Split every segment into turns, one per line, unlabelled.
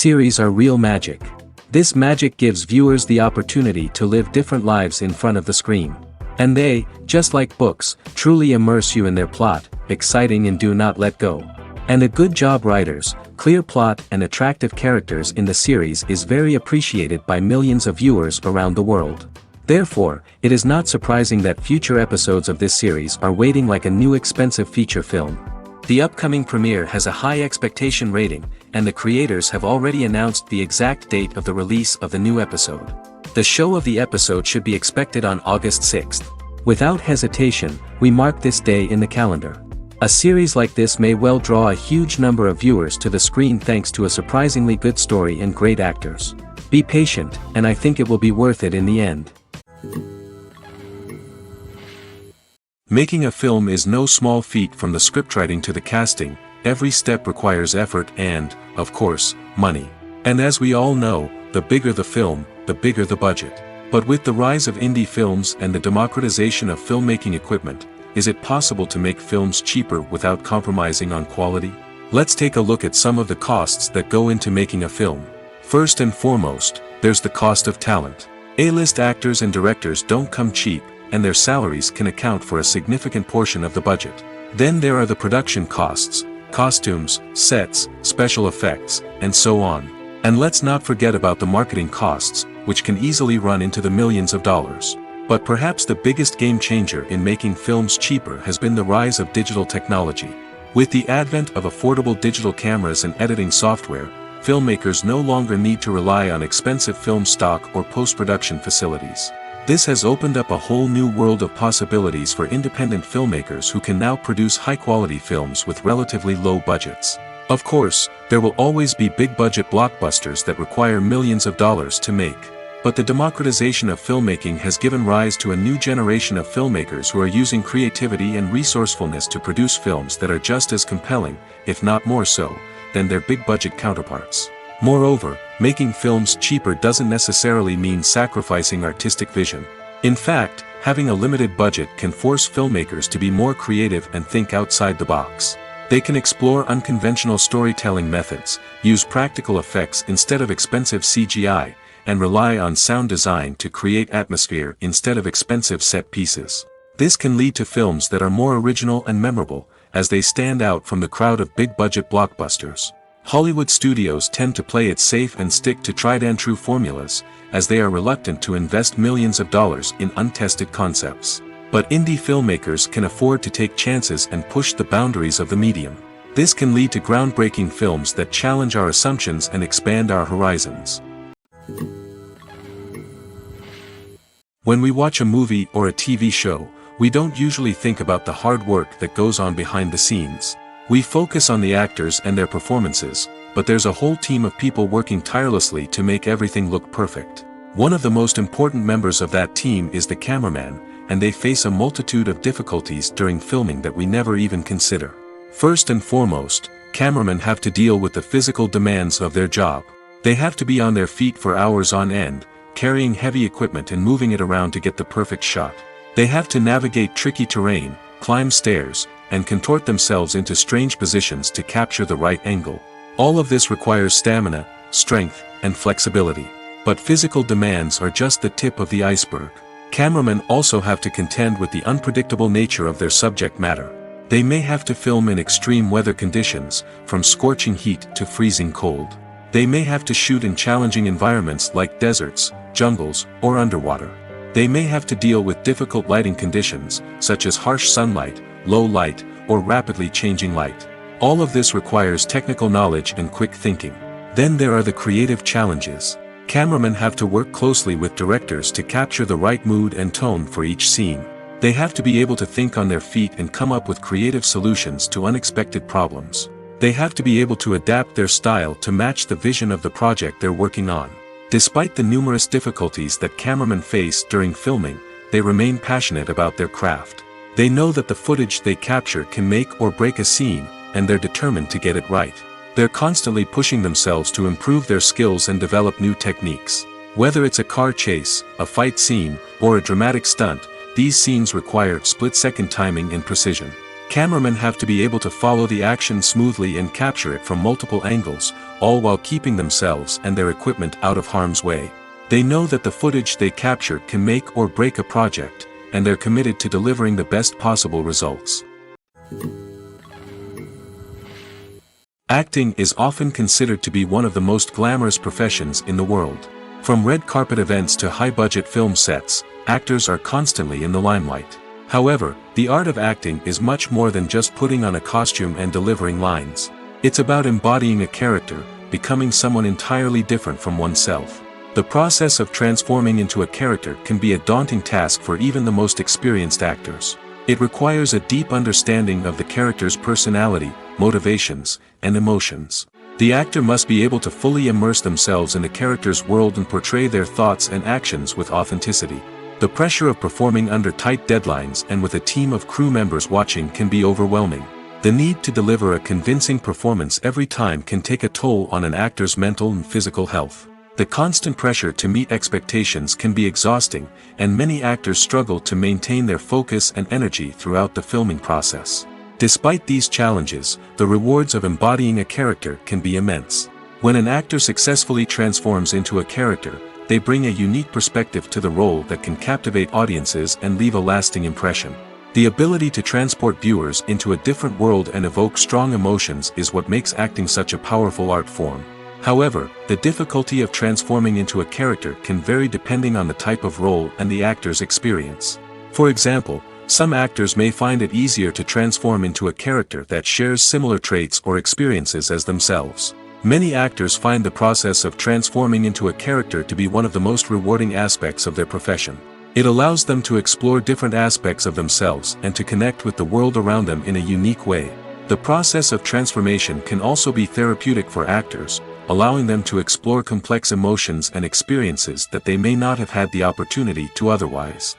Series are real magic. This magic gives viewers the opportunity to live different lives in front of the screen. And they, just like books, truly immerse you in their plot, exciting and do not let go. And a good job writers, clear plot and attractive characters in the series is very appreciated by millions of viewers around the world. Therefore, it is not surprising that future episodes of this series are waiting like a new expensive feature film. The upcoming premiere has a high expectation rating, and the creators have already announced the exact date of the release of the new episode. The show of the episode should be expected on August 6th. Without hesitation, we mark this day in the calendar. A series like this may well draw a huge number of viewers to the screen thanks to a surprisingly good story and great actors. Be patient, and I think it will be worth it in the end. Making a film is no small feat. From the scriptwriting to the casting, every step requires effort and, of course, money. And as we all know, the bigger the film, the bigger the budget. But with the rise of indie films and the democratization of filmmaking equipment, is it possible to make films cheaper without compromising on quality? Let's take a look at some of the costs that go into making a film. First and foremost, there's the cost of talent. A-list actors and directors don't come cheap, and their salaries can account for a significant portion of the budget. Then there are the production costs, costumes, sets, special effects, and so on. And let's not forget about the marketing costs, which can easily run into the millions of dollars. But perhaps the biggest game changer in making films cheaper has been the rise of digital technology. With the advent of affordable digital cameras and editing software, filmmakers no longer need to rely on expensive film stock or post-production facilities. This has opened up a whole new world of possibilities for independent filmmakers who can now produce high-quality films with relatively low budgets. Of course, there will always be big-budget blockbusters that require millions of dollars to make. But the democratization of filmmaking has given rise to a new generation of filmmakers who are using creativity and resourcefulness to produce films that are just as compelling, if not more so, than their big-budget counterparts. Moreover, making films cheaper doesn't necessarily mean sacrificing artistic vision. In fact, having a limited budget can force filmmakers to be more creative and think outside the box. They can explore unconventional storytelling methods, use practical effects instead of expensive CGI, and rely on sound design to create atmosphere instead of expensive set pieces. This can lead to films that are more original and memorable, as they stand out from the crowd of big-budget blockbusters. Hollywood studios tend to play it safe and stick to tried-and-true formulas, as they are reluctant to invest millions of dollars in untested concepts. But indie filmmakers can afford to take chances and push the boundaries of the medium. This can lead to groundbreaking films that challenge our assumptions and expand our horizons. When we watch a movie or a TV show, we don't usually think about the hard work that goes on behind the scenes. We focus on the actors and their performances, but there's a whole team of people working tirelessly to make everything look perfect. One of the most important members of that team is the cameraman, and they face a multitude of difficulties during filming that we never even consider. First and foremost, cameramen have to deal with the physical demands of their job. They have to be on their feet for hours on end, carrying heavy equipment and moving it around to get the perfect shot. They have to navigate tricky terrain, climb stairs, and contort themselves into strange positions to capture the right angle. All of this requires stamina, strength, and flexibility. But physical demands are just the tip of the iceberg. Cameramen also have to contend with the unpredictable nature of their subject matter. They may have to film in extreme weather conditions, from scorching heat to freezing cold. They may have to shoot in challenging environments like deserts, jungles, or underwater. They may have to deal with difficult lighting conditions, such as harsh sunlight, low light, or rapidly changing light. All of this requires technical knowledge and quick thinking. Then there are the creative challenges. Cameramen have to work closely with directors to capture the right mood and tone for each scene. They have to be able to think on their feet and come up with creative solutions to unexpected problems. They have to be able to adapt their style to match the vision of the project they're working on. Despite the numerous difficulties that cameramen face during filming, they remain passionate about their craft. They know that the footage they capture can make or break a scene, and they're determined to get it right. They're constantly pushing themselves to improve their skills and develop new techniques. Whether it's a car chase, a fight scene, or a dramatic stunt, these scenes require split-second timing and precision. Cameramen have to be able to follow the action smoothly and capture it from multiple angles, all while keeping themselves and their equipment out of harm's way. They know that the footage they capture can make or break a project, and they're committed to delivering the best possible results. Acting is often considered to be one of the most glamorous professions in the world. From red carpet events to high-budget film sets, actors are constantly in the limelight. However, the art of acting is much more than just putting on a costume and delivering lines. It's about embodying a character, becoming someone entirely different from oneself. The process of transforming into a character can be a daunting task for even the most experienced actors. It requires a deep understanding of the character's personality, motivations, and emotions. The actor must be able to fully immerse themselves in the character's world and portray their thoughts and actions with authenticity. The pressure of performing under tight deadlines and with a team of crew members watching can be overwhelming. The need to deliver a convincing performance every time can take a toll on an actor's mental and physical health. The constant pressure to meet expectations can be exhausting, and many actors struggle to maintain their focus and energy throughout the filming process. Despite these challenges, the rewards of embodying a character can be immense. When an actor successfully transforms into a character, they bring a unique perspective to the role that can captivate audiences and leave a lasting impression. The ability to transport viewers into a different world and evoke strong emotions is what makes acting such a powerful art form. However, the difficulty of transforming into a character can vary depending on the type of role and the actor's experience. For example, some actors may find it easier to transform into a character that shares similar traits or experiences as themselves. Many actors find the process of transforming into a character to be one of the most rewarding aspects of their profession. It allows them to explore different aspects of themselves and to connect with the world around them in a unique way. The process of transformation can also be therapeutic for actors, allowing them to explore complex emotions and experiences that they may not have had the opportunity to otherwise.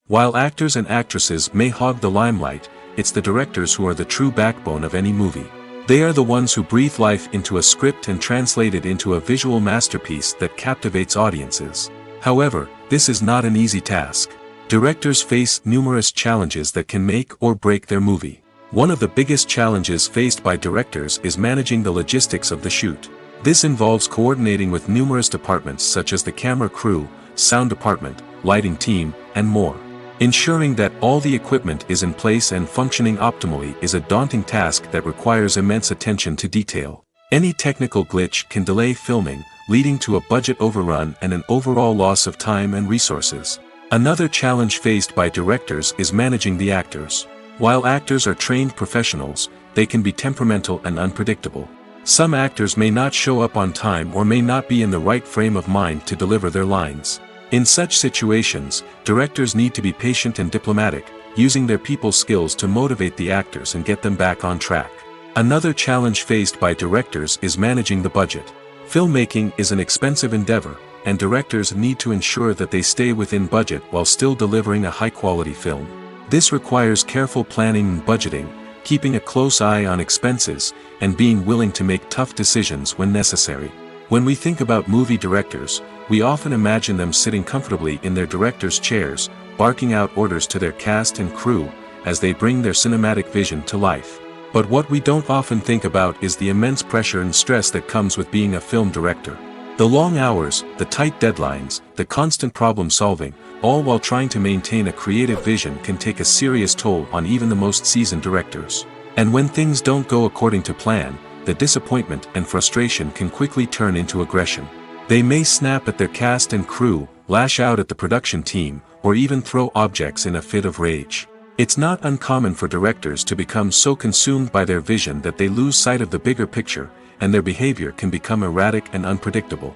While actors and actresses may hog the limelight, it's the directors who are the true backbone of any movie. They are the ones who breathe life into a script and translate it into a visual masterpiece that captivates audiences. However, this is not an easy task. Directors face numerous challenges that can make or break their movie. One of the biggest challenges faced by directors is managing the logistics of the shoot. This involves coordinating with numerous departments such as the camera crew, sound department, lighting team, and more. Ensuring that all the equipment is in place and functioning optimally is a daunting task that requires immense attention to detail. Any technical glitch can delay filming, leading to a budget overrun and an overall loss of time and resources. Another challenge faced by directors is managing the actors. While actors are trained professionals, they can be temperamental and unpredictable. Some actors may not show up on time or may not be in the right frame of mind to deliver their lines. In such situations, directors need to be patient and diplomatic, using their people skills to motivate the actors and get them back on track. Another challenge faced by directors is managing the budget. Filmmaking is an expensive endeavor, and directors need to ensure that they stay within budget while still delivering a high-quality film. This requires careful planning and budgeting, keeping a close eye on expenses, and being willing to make tough decisions when necessary. When we think about movie directors, we often imagine them sitting comfortably in their director's chairs, barking out orders to their cast and crew, as they bring their cinematic vision to life. But what we don't often think about is the immense pressure and stress that comes with being a film director. The long hours, the tight deadlines, the constant problem solving, all while trying to maintain a creative vision can take a serious toll on even the most seasoned directors. And when things don't go according to plan, the disappointment and frustration can quickly turn into aggression. They may snap at their cast and crew, lash out at the production team, or even throw objects in a fit of rage. It's not uncommon for directors to become so consumed by their vision that they lose sight of the bigger picture, and their behavior can become erratic and unpredictable.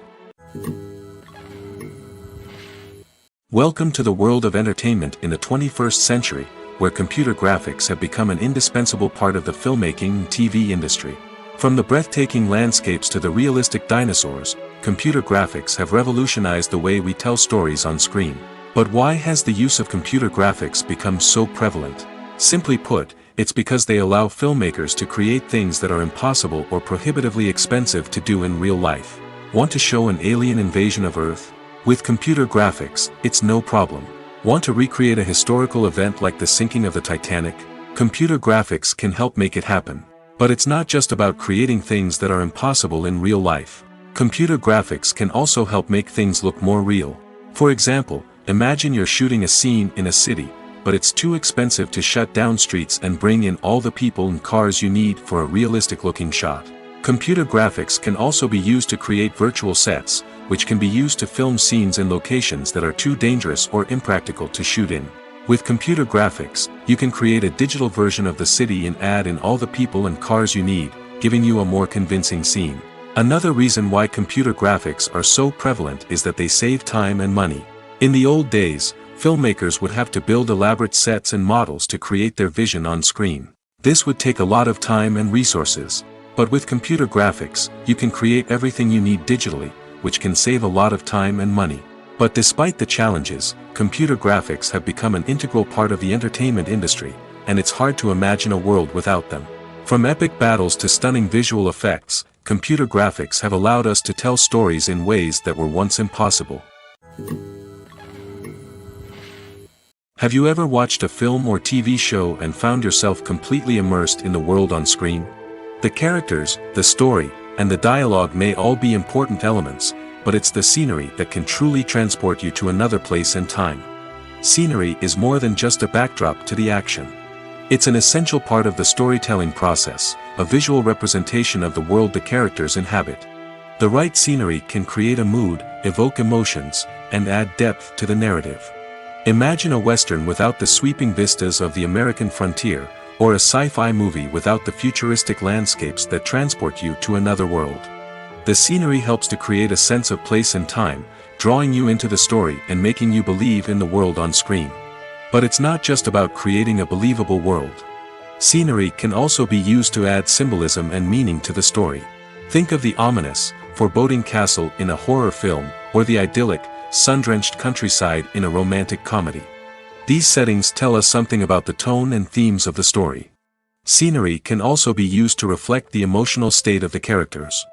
Welcome to the world of entertainment in the 21st century, where computer graphics have become an indispensable part of the filmmaking and TV industry. From the breathtaking landscapes to the realistic dinosaurs, computer graphics have revolutionized the way we tell stories on screen. But why has the use of computer graphics become so prevalent? Simply put, it's because they allow filmmakers to create things that are impossible or prohibitively expensive to do in real life. Want to show an alien invasion of Earth? With computer graphics, it's no problem. Want to recreate a historical event like the sinking of the Titanic? Computer graphics can help make it happen. But it's not just about creating things that are impossible in real life. Computer graphics can also help make things look more real. For example, imagine you're shooting a scene in a city, but it's too expensive to shut down streets and bring in all the people and cars you need for a realistic-looking shot. Computer graphics can also be used to create virtual sets, which can be used to film scenes in locations that are too dangerous or impractical to shoot in. With computer graphics, you can create a digital version of the city and add in all the people and cars you need, giving you a more convincing scene. Another reason why computer graphics are so prevalent is that they save time and money. In the old days, filmmakers would have to build elaborate sets and models to create their vision on screen. This would take a lot of time and resources. But with computer graphics, you can create everything you need digitally, which can save a lot of time and money. But despite the challenges, computer graphics have become an integral part of the entertainment industry, and it's hard to imagine a world without them. From epic battles to stunning visual effects, computer graphics have allowed us to tell stories in ways that were once impossible. Have you ever watched a film or TV show and found yourself completely immersed in the world on screen? The characters, the story, and the dialogue may all be important elements, but it's the scenery that can truly transport you to another place and time. Scenery is more than just a backdrop to the action. It's an essential part of the storytelling process, a visual representation of the world the characters inhabit. The right scenery can create a mood, evoke emotions, and add depth to the narrative. Imagine a Western without the sweeping vistas of the American frontier, or a sci-fi movie without the futuristic landscapes that transport you to another world. The scenery helps to create a sense of place and time, drawing you into the story and making you believe in the world on screen. But it's not just about creating a believable world. Scenery can also be used to add symbolism and meaning to the story. Think of the ominous, foreboding castle in a horror film, or the idyllic, sun-drenched countryside in a romantic comedy. These settings tell us something about the tone and themes of the story. Scenery can also be used to reflect the emotional state of the characters.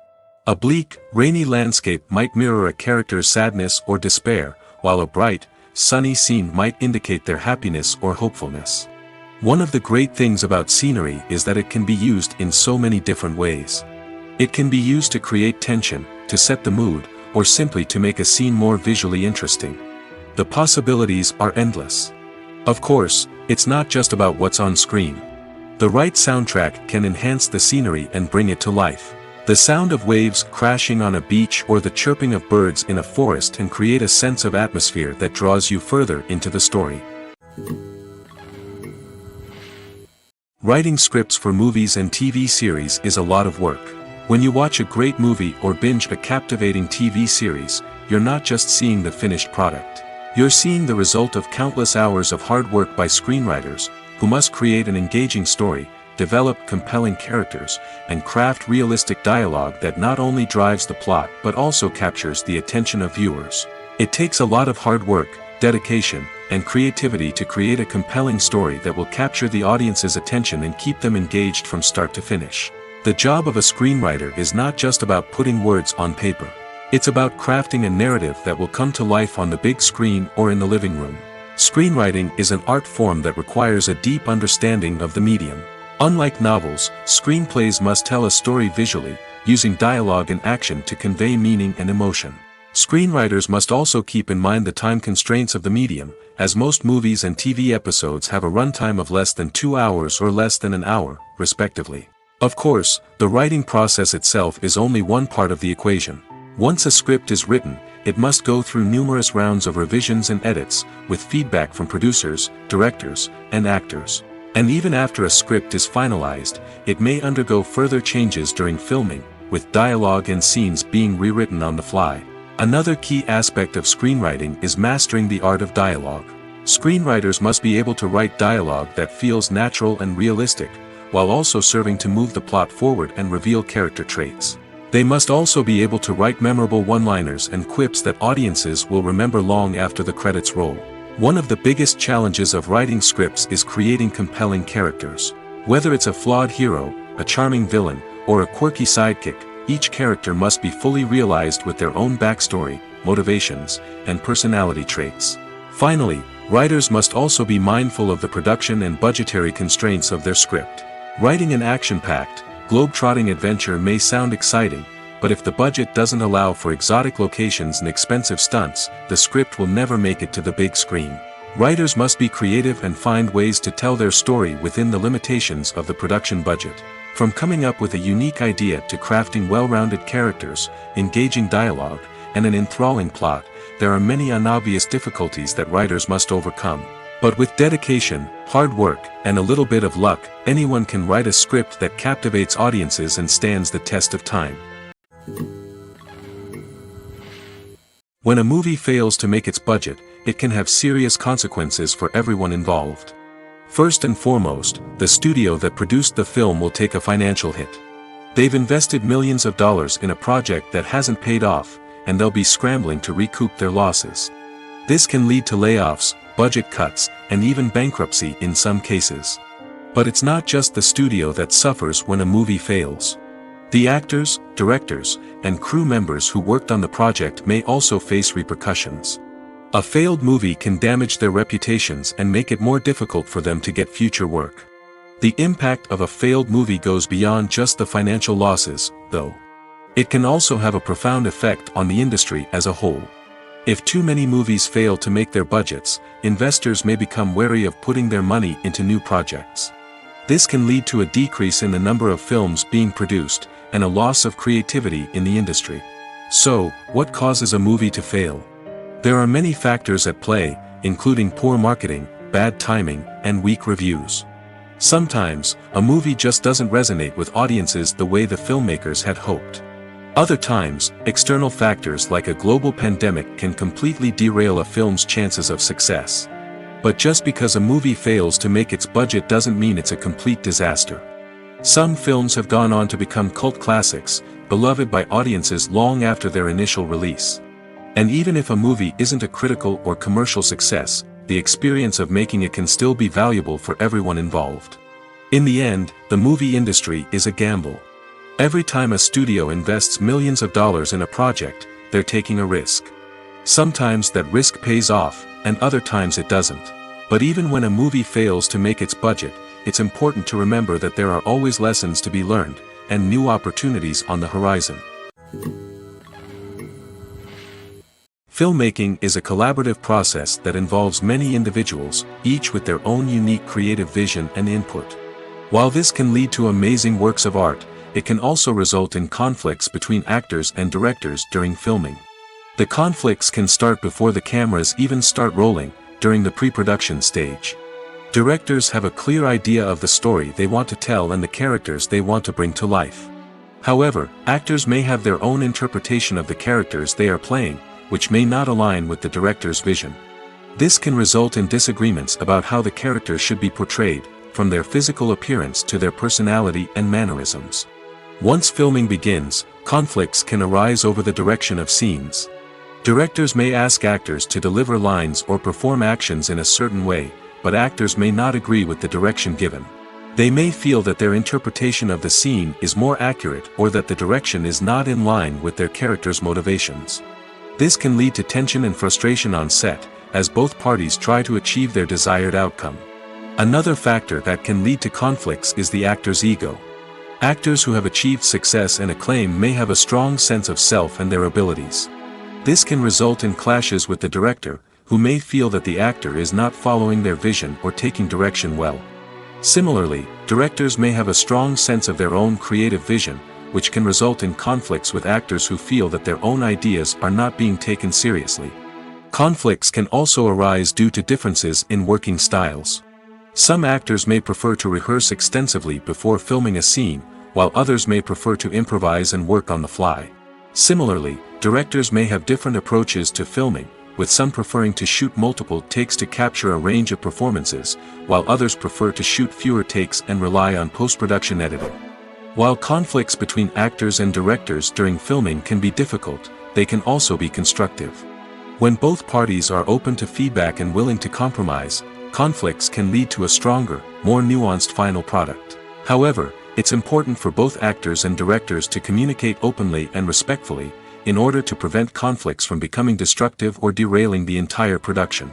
A bleak, rainy landscape might mirror a character's sadness or despair, while a bright, sunny scene might indicate their happiness or hopefulness. One of the great things about scenery is that it can be used in so many different ways. It can be used to create tension, to set the mood, or simply to make a scene more visually interesting. The possibilities are endless. Of course, it's not just about what's on screen. The right soundtrack can enhance the scenery and bring it to life. The sound of waves crashing on a beach or the chirping of birds in a forest can create a sense of atmosphere that draws you further into the story. Writing scripts for movies and TV series is a lot of work. When you watch a great movie or binge a captivating TV series, you're not just seeing the finished product. You're seeing the result of countless hours of hard work by screenwriters, who must create an engaging story, develop compelling characters, and craft realistic dialogue that not only drives the plot but also captures the attention of viewers. It takes a lot of hard work, dedication, and creativity to create a compelling story that will capture the audience's attention and keep them engaged from start to finish. The job of a screenwriter is not just about putting words on paper. It's about crafting a narrative that will come to life on the big screen or in the living room. Screenwriting is an art form that requires a deep understanding of the medium. Unlike novels, screenplays must tell a story visually, using dialogue and action to convey meaning and emotion. Screenwriters must also keep in mind the time constraints of the medium, as most movies and TV episodes have a runtime of less than 2 hours or less than an hour, respectively. Of course, the writing process itself is only one part of the equation. Once a script is written, it must go through numerous rounds of revisions and edits, with feedback from producers, directors, and actors. And even after a script is finalized, it may undergo further changes during filming, with dialogue and scenes being rewritten on the fly. Another key aspect of screenwriting is mastering the art of dialogue. Screenwriters must be able to write dialogue that feels natural and realistic, while also serving to move the plot forward and reveal character traits. They must also be able to write memorable one-liners and quips that audiences will remember long after the credits roll. One of the biggest challenges of writing scripts is creating compelling characters. Whether it's a flawed hero, a charming villain, or a quirky sidekick, each character must be fully realized with their own backstory, motivations, and personality traits. Finally, Writers must also be mindful of the production and budgetary constraints of their script. Writing an action-packed, globe-trotting adventure may sound exciting, but if the budget doesn't allow for exotic locations and expensive stunts, the script will never make it to the big screen. Writers must be creative and find ways to tell their story within the limitations of the production budget. From coming up with a unique idea to crafting well-rounded characters, engaging dialogue, and an enthralling plot, there are many unobvious difficulties that writers must overcome. But with dedication, hard work, and a little bit of luck, anyone can write a script that captivates audiences and stands the test of time. When a movie fails to make its budget, it can have serious consequences for everyone involved. First and foremost, the studio that produced the film will take a financial hit. They've invested millions of dollars in a project that hasn't paid off, and they'll be scrambling to recoup their losses. This can lead to layoffs, budget cuts, and even bankruptcy in some cases. But it's not just the studio that suffers when a movie fails. The actors, directors, and crew members who worked on the project may also face repercussions. A failed movie can damage their reputations and make it more difficult for them to get future work. The impact of a failed movie goes beyond just the financial losses, though. It can also have a profound effect on the industry as a whole. If too many movies fail to make their budgets, investors may become wary of putting their money into new projects. This can lead to a decrease in the number of films being produced, and a loss of creativity in the industry. So, what causes a movie to fail? There are many factors at play, including poor marketing, bad timing, and weak reviews. Sometimes, a movie just doesn't resonate with audiences the way the filmmakers had hoped. Other times, external factors like a global pandemic can completely derail a film's chances of success. But just because a movie fails to make its budget doesn't mean it's a complete disaster. Some films have gone on to become cult classics, beloved by audiences long after their initial release. And even if a movie isn't a critical or commercial success, the experience of making it can still be valuable for everyone involved. In the end, the movie industry is a gamble. Every time a studio invests millions of dollars in a project, they're taking a risk. Sometimes that risk pays off, and other times it doesn't. But even when a movie fails to make its budget, it's important to remember that there are always lessons to be learned, and new opportunities on the horizon. Filmmaking is a collaborative process that involves many individuals, each with their own unique creative vision and input. While this can lead to amazing works of art, it can also result in conflicts between actors and directors during filming. The conflicts can start before the cameras even start rolling, during the pre-production stage. Directors have a clear idea of the story they want to tell and the characters they want to bring to life. However, actors may have their own interpretation of the characters they are playing, which may not align with the director's vision. This can result in disagreements about how the characters should be portrayed, from their physical appearance to their personality and mannerisms. Once filming begins, conflicts can arise over the direction of scenes. Directors may ask actors to deliver lines or perform actions in a certain way, but actors may not agree with the direction given. They may feel that their interpretation of the scene is more accurate or that the direction is not in line with their character's motivations. This can lead to tension and frustration on set, as both parties try to achieve their desired outcome. Another factor that can lead to conflicts is the actor's ego. Actors who have achieved success and acclaim may have a strong sense of self and their abilities. This can result in clashes with the director, who may feel that the actor is not following their vision or taking direction well. Similarly, directors may have a strong sense of their own creative vision, which can result in conflicts with actors who feel that their own ideas are not being taken seriously. Conflicts can also arise due to differences in working styles. Some actors may prefer to rehearse extensively before filming a scene, while others may prefer to improvise and work on the fly. Similarly, directors may have different approaches to filming, with some preferring to shoot multiple takes to capture a range of performances, while others prefer to shoot fewer takes and rely on post-production editing. While conflicts between actors and directors during filming can be difficult, they can also be constructive. When both parties are open to feedback and willing to compromise, conflicts can lead to a stronger, more nuanced final product. However, it's important for both actors and directors to communicate openly and respectfully, in order to prevent conflicts from becoming destructive or derailing the entire production.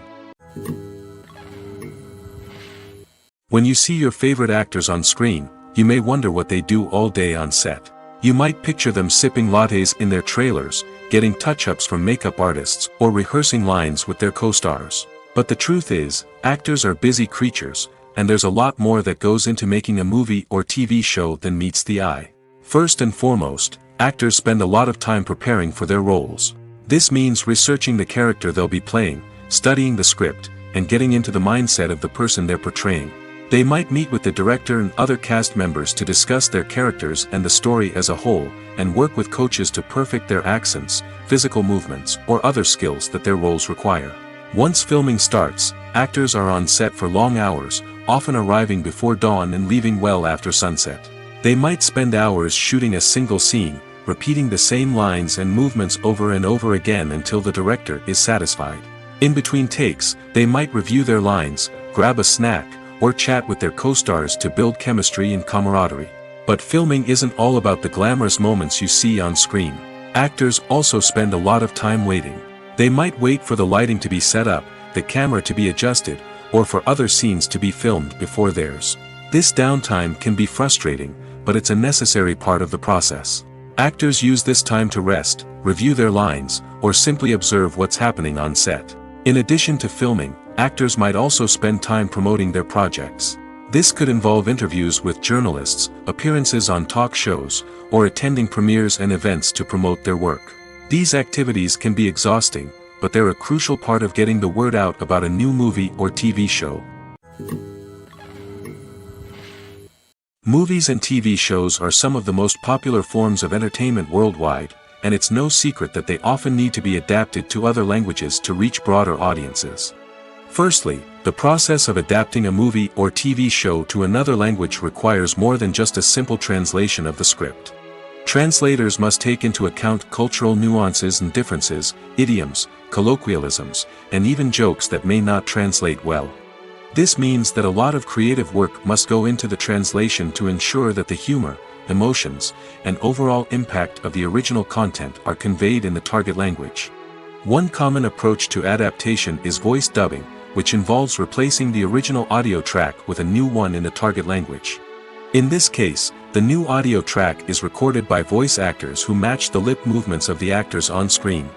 When you see your favorite actors on screen, you may wonder what they do all day on set. You might picture them sipping lattes in their trailers, getting touch-ups from makeup artists, or rehearsing lines with their co-stars. But the truth is, actors are busy creatures, and there's a lot more that goes into making a movie or TV show than meets the eye. First and foremost, actors spend a lot of time preparing for their roles. This means researching the character they'll be playing, studying the script, and getting into the mindset of the person they're portraying. They might meet with the director and other cast members to discuss their characters and the story as a whole, and work with coaches to perfect their accents, physical movements, or other skills that their roles require. Once filming starts, actors are on set for long hours, often arriving before dawn and leaving well after sunset. They might spend hours shooting a single scene, repeating the same lines and movements over and over again until the director is satisfied. In between takes, they might review their lines, grab a snack, or chat with their co-stars to build chemistry and camaraderie. But filming isn't all about the glamorous moments you see on screen. Actors also spend a lot of time waiting. They might wait for the lighting to be set up, the camera to be adjusted, or for other scenes to be filmed before theirs. This downtime can be frustrating, but it's a necessary part of the process. Actors use this time to rest, review their lines, or simply observe what's happening on set. In addition to filming, actors might also spend time promoting their projects. This could involve interviews with journalists, appearances on talk shows, or attending premieres and events to promote their work. These activities can be exhausting, but they're a crucial part of getting the word out about a new movie or TV show. Movies and TV shows are some of the most popular forms of entertainment worldwide, and it's no secret that they often need to be adapted to other languages to reach broader audiences. Firstly, the process of adapting a movie or TV show to another language requires more than just a simple translation of the script. Translators must take into account cultural nuances and differences, idioms, colloquialisms, and even jokes that may not translate well. This means that a lot of creative work must go into the translation to ensure that the humor, emotions, and overall impact of the original content are conveyed in the target language. One common approach to adaptation is voice dubbing, which involves replacing the original audio track with a new one in the target language. In this case, the new audio track is recorded by voice actors who match the lip movements of the actors on screen.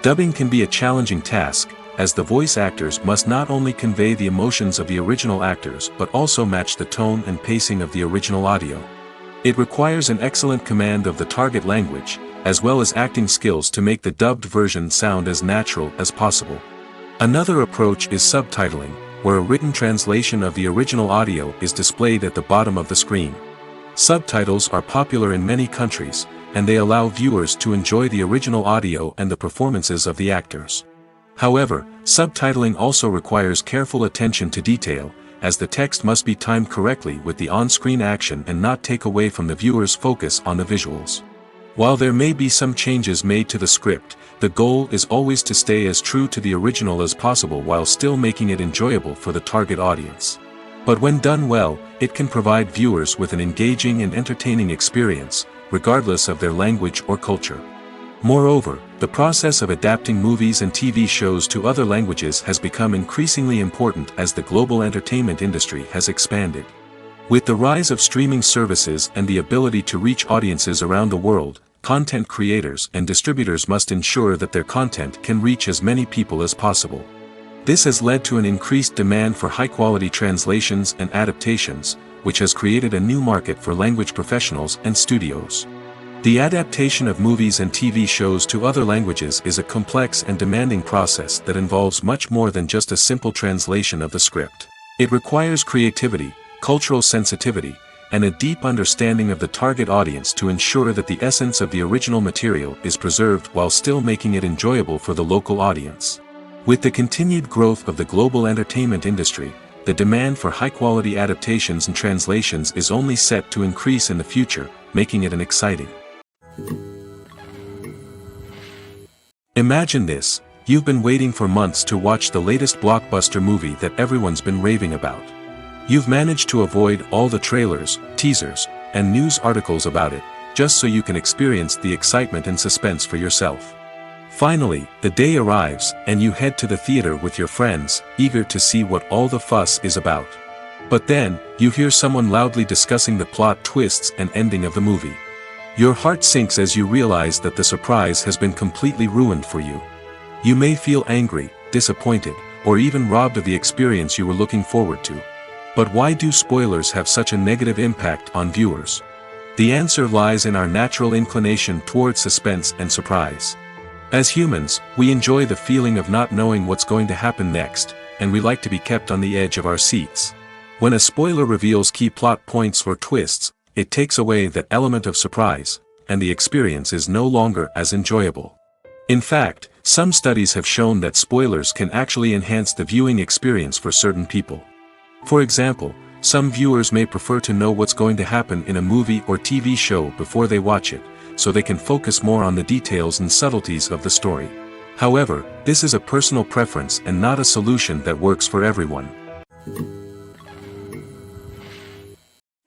Dubbing can be a challenging task, as the voice actors must not only convey the emotions of the original actors but also match the tone and pacing of the original audio. It requires an excellent command of the target language, as well as acting skills to make the dubbed version sound as natural as possible. Another approach is subtitling, where a written translation of the original audio is displayed at the bottom of the screen. Subtitles are popular in many countries, and they allow viewers to enjoy the original audio and the performances of the actors. However, subtitling also requires careful attention to detail, as the text must be timed correctly with the on-screen action and not take away from the viewer's focus on the visuals. While there may be some changes made to the script, the goal is always to stay as true to the original as possible while still making it enjoyable for the target audience. But when done well, it can provide viewers with an engaging and entertaining experience, regardless of their language or culture. Moreover, the process of adapting movies and TV shows to other languages has become increasingly important as the global entertainment industry has expanded. With the rise of streaming services and the ability to reach audiences around the world, content creators and distributors must ensure that their content can reach as many people as possible. This has led to an increased demand for high-quality translations and adaptations, which has created a new market for language professionals and studios. The adaptation of movies and TV shows to other languages is a complex and demanding process that involves much more than just a simple translation of the script. It requires creativity, cultural sensitivity, and a deep understanding of the target audience to ensure that the essence of the original material is preserved while still making it enjoyable for the local audience. With the continued growth of the global entertainment industry, the demand for high-quality adaptations and translations is only set to increase in the future, making it an exciting. Imagine this: you've been waiting for months to watch the latest blockbuster movie that everyone's been raving about. You've managed to avoid all the trailers, teasers, and news articles about it, just so you can experience the excitement and suspense for yourself. Finally, the day arrives, and you head to the theater with your friends, eager to see what all the fuss is about. But then, you hear someone loudly discussing the plot twists and ending of the movie. Your heart sinks as you realize that the surprise has been completely ruined for you. You may feel angry, disappointed, or even robbed of the experience you were looking forward to. But why do spoilers have such a negative impact on viewers? The answer lies in our natural inclination towards suspense and surprise. As humans, we enjoy the feeling of not knowing what's going to happen next, and we like to be kept on the edge of our seats. When a spoiler reveals key plot points or twists, it takes away that element of surprise, and the experience is no longer as enjoyable. In fact, some studies have shown that spoilers can actually enhance the viewing experience for certain people. For example, some viewers may prefer to know what's going to happen in a movie or TV show before they watch it, so they can focus more on the details and subtleties of the story. However, this is a personal preference and not a solution that works for everyone.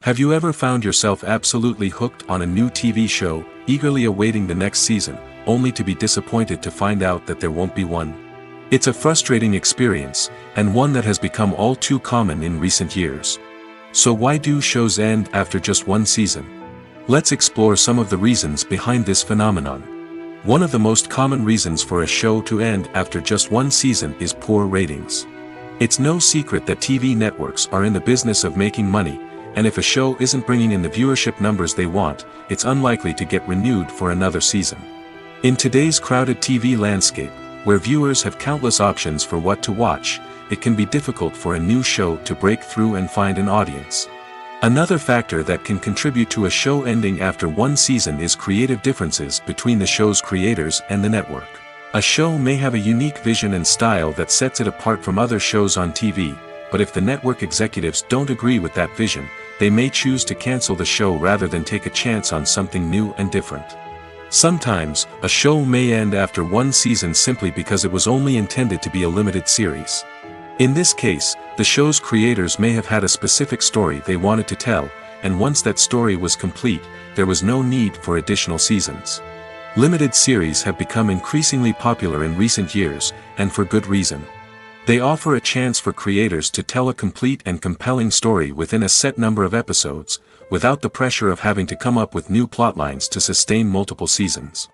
Have you ever found yourself absolutely hooked on a new TV show, eagerly awaiting the next season, only to be disappointed to find out that there won't be one? It's a frustrating experience, and one that has become all too common in recent years. So why do shows end after just one season? Let's explore some of the reasons behind this phenomenon. One of the most common reasons for a show to end after just one season is poor ratings. It's no secret that TV networks are in the business of making money, and if a show isn't bringing in the viewership numbers they want, it's unlikely to get renewed for another season. In today's crowded TV landscape, where viewers have countless options for what to watch, it can be difficult for a new show to break through and find an audience. Another factor that can contribute to a show ending after one season is creative differences between the show's creators and the network. A show may have a unique vision and style that sets it apart from other shows on TV, but if the network executives don't agree with that vision, they may choose to cancel the show rather than take a chance on something new and different. Sometimes, a show may end after one season simply because it was only intended to be a limited series. In this case, the show's creators may have had a specific story they wanted to tell, and once that story was complete, there was no need for additional seasons. Limited series have become increasingly popular in recent years, and for good reason. They offer a chance for creators to tell a complete and compelling story within a set number of episodes, without the pressure of having to come up with new plotlines to sustain multiple seasons.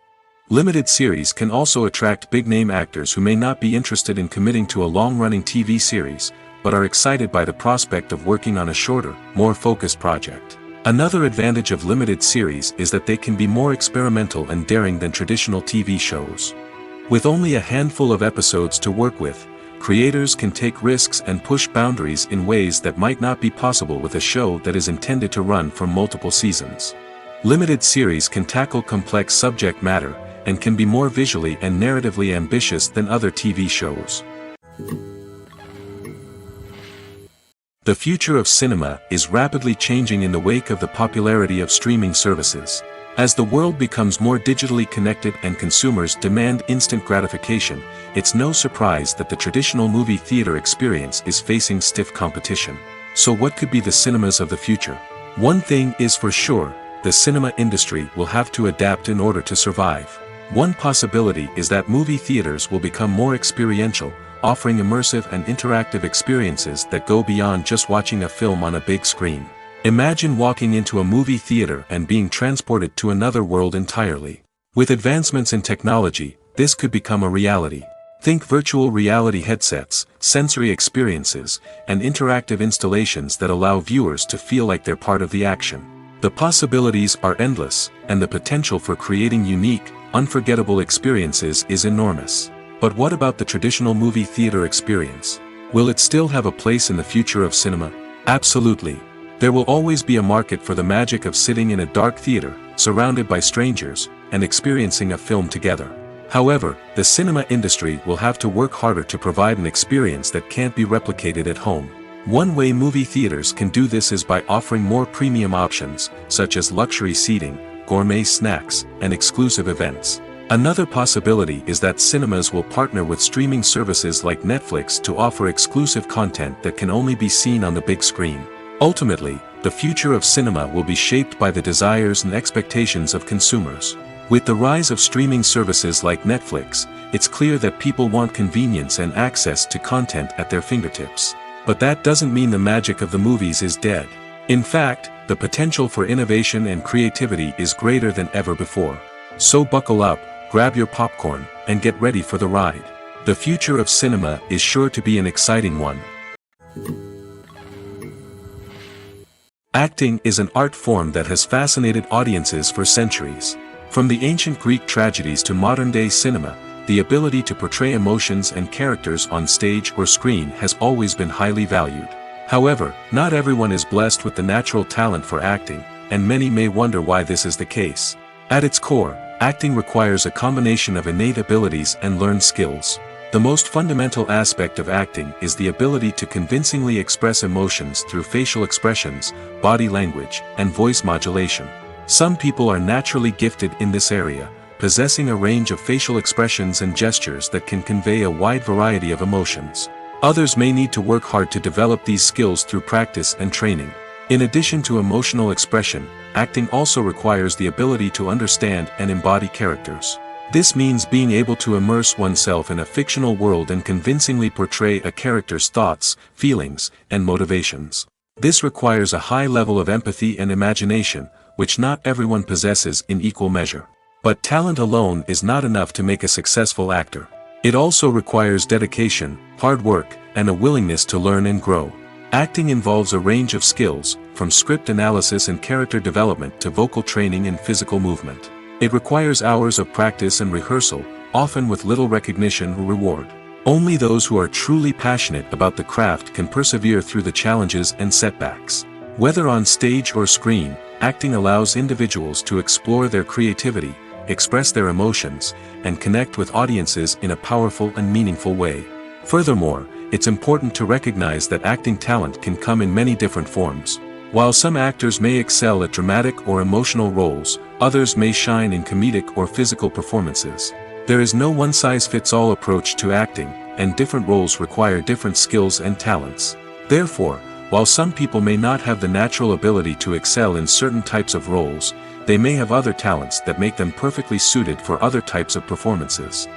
Limited series can also attract big-name actors who may not be interested in committing to a long-running TV series, but are excited by the prospect of working on a shorter, more focused project. Another advantage of limited series is that they can be more experimental and daring than traditional TV shows. With only a handful of episodes to work with, creators can take risks and push boundaries in ways that might not be possible with a show that is intended to run for multiple seasons. Limited series can tackle complex subject matter, and can be more visually and narratively ambitious than other TV shows. The future of cinema is rapidly changing in the wake of the popularity of streaming services. As the world becomes more digitally connected and consumers demand instant gratification, it's no surprise that the traditional movie theater experience is facing stiff competition. So what could be the cinemas of the future? One thing is for sure, the cinema industry will have to adapt in order to survive. One possibility is that movie theaters will become more experiential, offering immersive and interactive experiences that go beyond just watching a film on a big screen. Imagine walking into a movie theater and being transported to another world entirely. With advancements in technology, this could become a reality. Think virtual reality headsets, sensory experiences, and interactive installations that allow viewers to feel like they're part of the action. The possibilities are endless, and the potential for creating unique, unforgettable experiences is enormous. But what about the traditional movie theater experience? Will it still have a place in the future of cinema? Absolutely. There will always be a market for the magic of sitting in a dark theater, surrounded by strangers, and experiencing a film together. However, the cinema industry will have to work harder to provide an experience that can't be replicated at home. One way movie theaters can do this is by offering more premium options, such as luxury seating, gourmet snacks, and exclusive events. Another possibility is that cinemas will partner with streaming services like Netflix to offer exclusive content that can only be seen on the big screen. Ultimately, the future of cinema will be shaped by the desires and expectations of consumers. With the rise of streaming services like Netflix, it's clear that people want convenience and access to content at their fingertips. But that doesn't mean the magic of the movies is dead. In fact, the potential for innovation and creativity is greater than ever before. So buckle up, grab your popcorn, and get ready for the ride. The future of cinema is sure to be an exciting one. Acting is an art form that has fascinated audiences for centuries. From the ancient Greek tragedies to modern-day cinema, the ability to portray emotions and characters on stage or screen has always been highly valued. However, not everyone is blessed with the natural talent for acting, and many may wonder why this is the case. At its core, acting requires a combination of innate abilities and learned skills. The most fundamental aspect of acting is the ability to convincingly express emotions through facial expressions, body language, and voice modulation. Some people are naturally gifted in this area, possessing a range of facial expressions and gestures that can convey a wide variety of emotions. Others may need to work hard to develop these skills through practice and training. In addition to emotional expression, acting also requires the ability to understand and embody characters. This means being able to immerse oneself in a fictional world and convincingly portray a character's thoughts, feelings, and motivations. This requires a high level of empathy and imagination, which not everyone possesses in equal measure. But talent alone is not enough to make a successful actor. It also requires dedication, hard work, and a willingness to learn and grow. Acting involves a range of skills, from script analysis and character development to vocal training and physical movement. It requires hours of practice and rehearsal, often with little recognition or reward. Only those who are truly passionate about the craft can persevere through the challenges and setbacks. Whether on stage or screen, acting allows individuals to explore their creativity, express their emotions, and connect with audiences in a powerful and meaningful way. Furthermore, it's important to recognize that acting talent can come in many different forms. While some actors may excel at dramatic or emotional roles, others may shine in comedic or physical performances. There is no one-size-fits-all approach to acting, and different roles require different skills and talents. Therefore, while some people may not have the natural ability to excel in certain types of roles, they may have other talents that make them perfectly suited for other types of performances.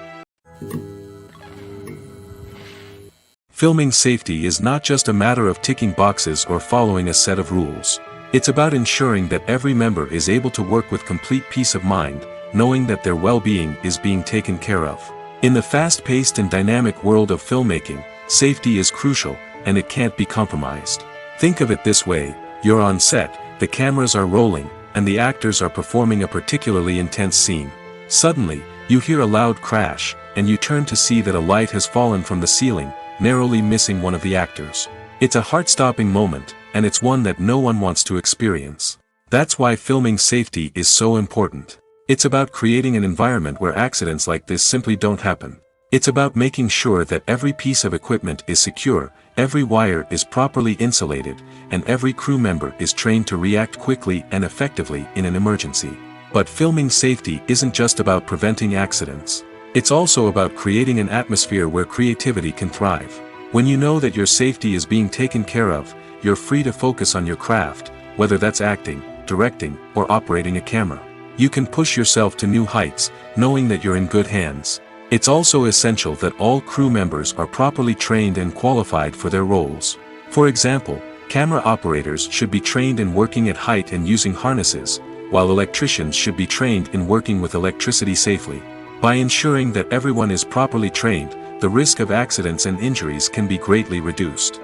Filming safety is not just a matter of ticking boxes or following a set of rules. It's about ensuring that every member is able to work with complete peace of mind, knowing that their well-being is being taken care of. In the fast-paced and dynamic world of filmmaking, safety is crucial, and it can't be compromised. Think of it this way: you're on set, the cameras are rolling, and the actors are performing a particularly intense scene. Suddenly, you hear a loud crash, and you turn to see that a light has fallen from the ceiling, narrowly missing one of the actors. It's a heart-stopping moment, and it's one that no one wants to experience. That's why filming safety is so important. It's about creating an environment where accidents like this simply don't happen. It's about making sure that every piece of equipment is secure, every wire is properly insulated, and every crew member is trained to react quickly and effectively in an emergency. But filming safety isn't just about preventing accidents. It's also about creating an atmosphere where creativity can thrive. When you know that your safety is being taken care of, you're free to focus on your craft, whether that's acting, directing, or operating a camera. You can push yourself to new heights, knowing that you're in good hands. It's also essential that all crew members are properly trained and qualified for their roles. For example, camera operators should be trained in working at height and using harnesses, while electricians should be trained in working with electricity safely. By ensuring that everyone is properly trained, the risk of accidents and injuries can be greatly reduced.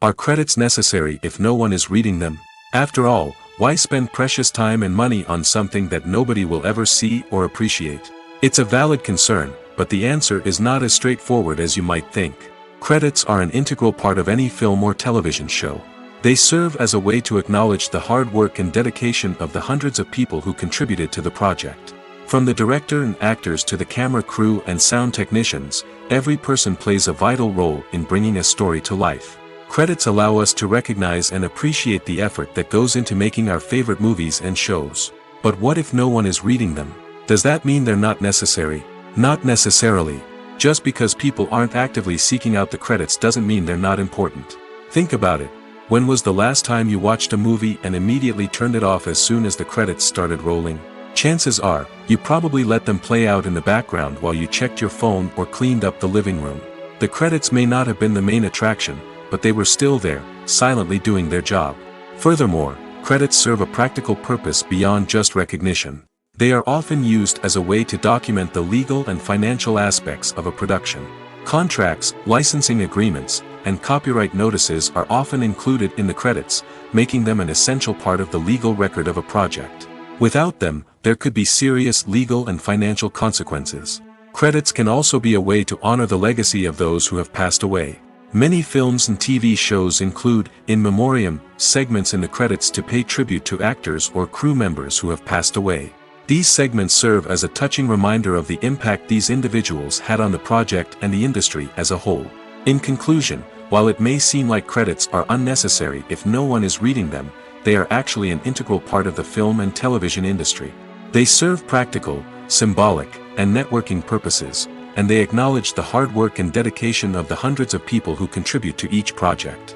Are credits necessary if no one is reading them? After all, why spend precious time and money on something that nobody will ever see or appreciate? It's a valid concern, but the answer is not as straightforward as you might think. Credits are an integral part of any film or television show. They serve as a way to acknowledge the hard work and dedication of the hundreds of people who contributed to the project. From the director and actors to the camera crew and sound technicians, every person plays a vital role in bringing a story to life. Credits allow us to recognize and appreciate the effort that goes into making our favorite movies and shows. But what if no one is reading them? Does that mean they're not necessary? Not necessarily. Just because people aren't actively seeking out the credits doesn't mean they're not important. Think about it. When was the last time you watched a movie and immediately turned it off as soon as the credits started rolling? Chances are, you probably let them play out in the background while you checked your phone or cleaned up the living room. The credits may not have been the main attraction, but they were still there, silently doing their job. Furthermore, credits serve a practical purpose beyond just recognition. They are often used as a way to document the legal and financial aspects of a production. Contracts, licensing agreements, and copyright notices are often included in the credits, making them an essential part of the legal record of a project. Without them, there could be serious legal and financial consequences. Credits can also be a way to honor the legacy of those who have passed away. Many films and TV shows include, in memoriam, segments in the credits to pay tribute to actors or crew members who have passed away. These segments serve as a touching reminder of the impact these individuals had on the project and the industry as a whole. In conclusion, while it may seem like credits are unnecessary if no one is reading them, they are actually an integral part of the film and television industry. They serve practical, symbolic, and networking purposes, and they acknowledge the hard work and dedication of the hundreds of people who contribute to each project.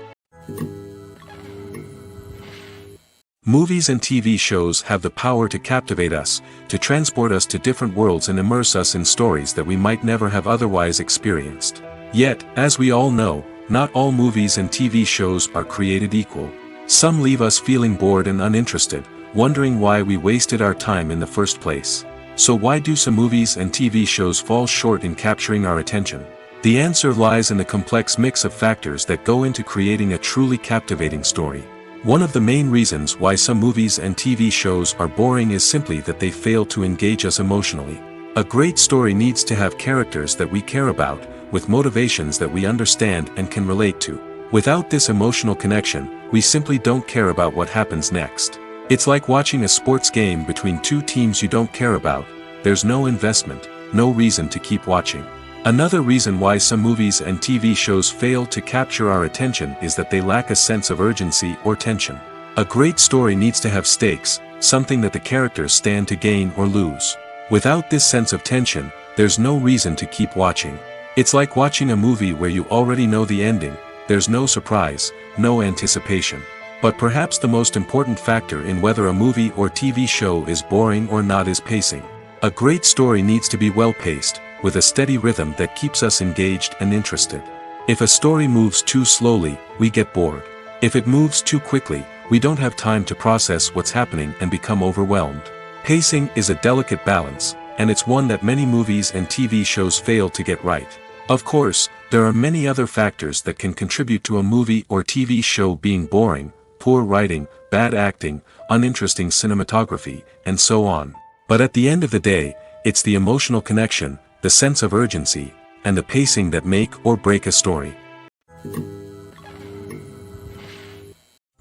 Movies and TV shows have the power to captivate us, to transport us to different worlds and immerse us in stories that we might never have otherwise experienced. Yet, as we all know, not all movies and TV shows are created equal. Some leave us feeling bored and uninterested, wondering why we wasted our time in the first place. So why do some movies and TV shows fall short in capturing our attention? The answer lies in the complex mix of factors that go into creating a truly captivating story. One of the main reasons why some movies and TV shows are boring is simply that they fail to engage us emotionally. A great story needs to have characters that we care about, with motivations that we understand and can relate to. Without this emotional connection, we simply don't care about what happens next. It's like watching a sports game between two teams you don't care about. There's no investment, no reason to keep watching. Another reason why some movies and TV shows fail to capture our attention is that they lack a sense of urgency or tension. A great story needs to have stakes, something that the characters stand to gain or lose. Without this sense of tension, there's no reason to keep watching. It's like watching a movie where you already know the ending. There's no surprise, no anticipation. But perhaps the most important factor in whether a movie or TV show is boring or not is pacing. A great story needs to be well-paced, with a steady rhythm that keeps us engaged and interested. If a story moves too slowly, we get bored. If it moves too quickly, we don't have time to process what's happening and become overwhelmed. Pacing is a delicate balance, and it's one that many movies and TV shows fail to get right. Of course, there are many other factors that can contribute to a movie or TV show being boring: poor writing, bad acting, uninteresting cinematography, and so on. But at the end of the day, it's the emotional connection, the sense of urgency, and the pacing that make or break a story.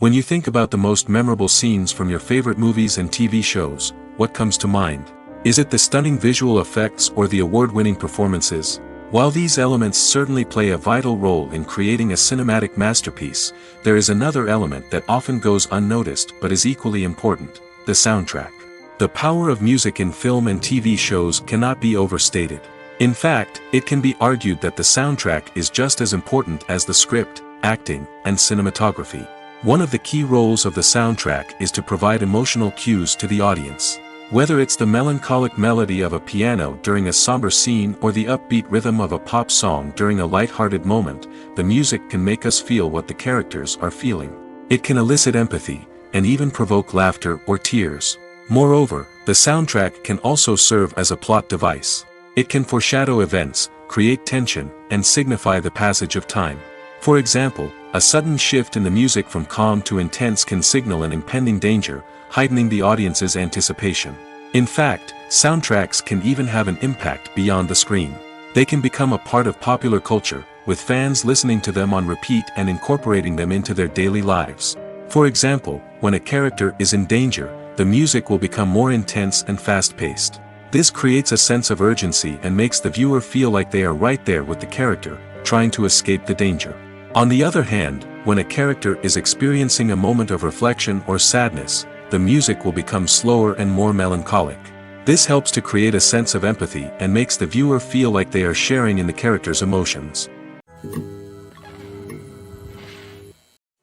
When you think about the most memorable scenes from your favorite movies and TV shows, what comes to mind? Is it the stunning visual effects or the award-winning performances? While these elements certainly play a vital role in creating a cinematic masterpiece, there is another element that often goes unnoticed but is equally important: the soundtrack. The power of music in film and TV shows cannot be overstated. In fact, it can be argued that the soundtrack is just as important as the script, acting, and cinematography. One of the key roles of the soundtrack is to provide emotional cues to the audience. Whether it's the melancholic melody of a piano during a somber scene or the upbeat rhythm of a pop song during a light-hearted moment, the music can make us feel what the characters are feeling. It can elicit empathy, and even provoke laughter or tears. Moreover, the soundtrack can also serve as a plot device. It can foreshadow events, create tension, and signify the passage of time. For example, a sudden shift in the music from calm to intense can signal an impending danger, heightening the audience's anticipation. In fact, soundtracks can even have an impact beyond the screen. They can become a part of popular culture, with fans listening to them on repeat and incorporating them into their daily lives. For example, when a character is in danger, the music will become more intense and fast-paced. This creates a sense of urgency and makes the viewer feel like they are right there with the character, trying to escape the danger. On the other hand, when a character is experiencing a moment of reflection or sadness, the music will become slower and more melancholic. This helps to create a sense of empathy and makes the viewer feel like they are sharing in the character's emotions.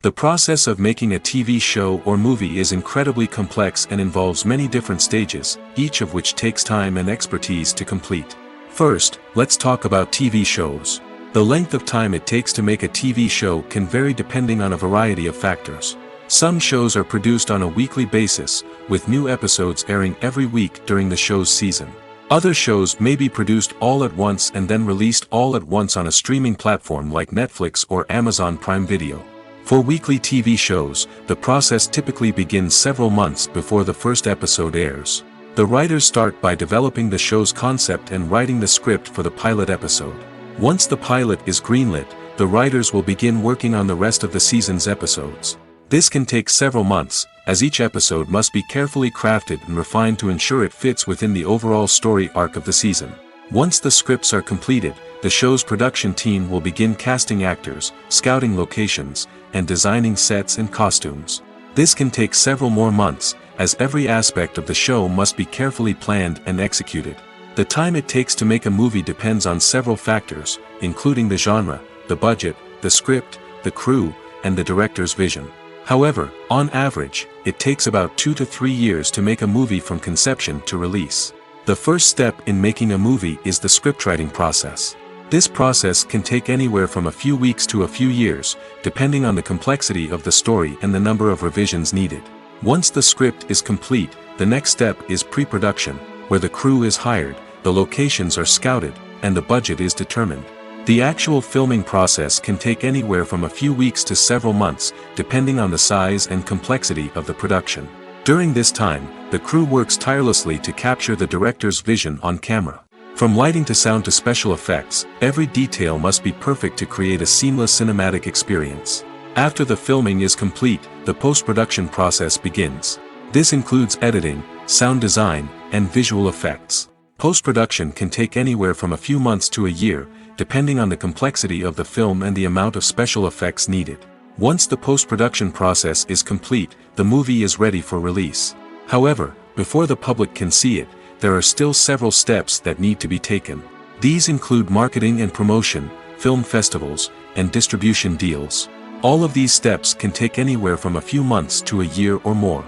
The process of making a TV show or movie is incredibly complex and involves many different stages, each of which takes time and expertise to complete. First, let's talk about TV shows. The length of time it takes to make a TV show can vary depending on a variety of factors. Some shows are produced on a weekly basis, with new episodes airing every week during the show's season. Other shows may be produced all at once and then released all at once on a streaming platform like Netflix or Amazon Prime Video. For weekly TV shows, the process typically begins several months before the first episode airs. The writers start by developing the show's concept and writing the script for the pilot episode. Once the pilot is greenlit, the writers will begin working on the rest of the season's episodes. This can take several months, as each episode must be carefully crafted and refined to ensure it fits within the overall story arc of the season. Once the scripts are completed, the show's production team will begin casting actors, scouting locations, and designing sets and costumes. This can take several more months, as every aspect of the show must be carefully planned and executed. The time it takes to make a movie depends on several factors, including the genre, the budget, the script, the crew, and the director's vision. However, on average, it takes about 2 to 3 years to make a movie from conception to release. The first step in making a movie is the scriptwriting process. This process can take anywhere from a few weeks to a few years, depending on the complexity of the story and the number of revisions needed. Once the script is complete, the next step is pre-production, where the crew is hired, the locations are scouted, and the budget is determined. The actual filming process can take anywhere from a few weeks to several months, depending on the size and complexity of the production. During this time, the crew works tirelessly to capture the director's vision on camera. From lighting to sound to special effects, every detail must be perfect to create a seamless cinematic experience. After the filming is complete, the post-production process begins. This includes editing, sound design, and visual effects. Post-production can take anywhere from a few months to a year, depending on the complexity of the film and the amount of special effects needed. Once the post-production process is complete, the movie is ready for release. However, before the public can see it, there are still several steps that need to be taken. These include marketing and promotion, film festivals, and distribution deals. All of these steps can take anywhere from a few months to a year or more.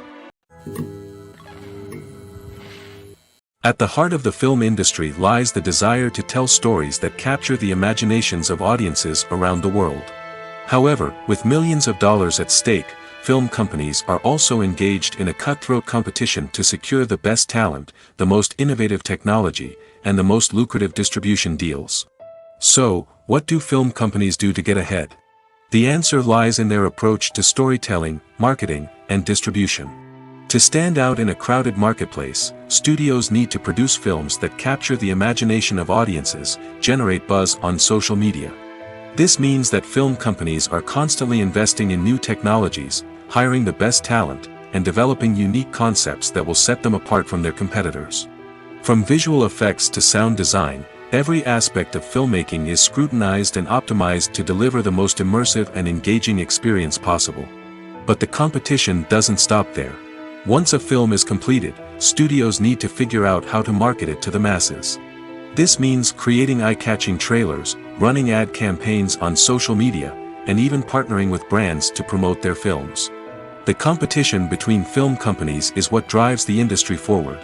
At the heart of the film industry lies the desire to tell stories that capture the imaginations of audiences around the world. However, with millions of dollars at stake, film companies are also engaged in a cutthroat competition to secure the best talent, the most innovative technology, and the most lucrative distribution deals. So, what do film companies do to get ahead? The answer lies in their approach to storytelling, marketing, and distribution. To stand out in a crowded marketplace, studios need to produce films that capture the imagination of audiences, generate buzz on social media. This means that film companies are constantly investing in new technologies, hiring the best talent, and developing unique concepts that will set them apart from their competitors. From visual effects to sound design, every aspect of filmmaking is scrutinized and optimized to deliver the most immersive and engaging experience possible. But the competition doesn't stop there. Once a film is completed, studios need to figure out how to market it to the masses. This means creating eye-catching trailers, running ad campaigns on social media, and even partnering with brands to promote their films. The competition between film companies is what drives the industry forward.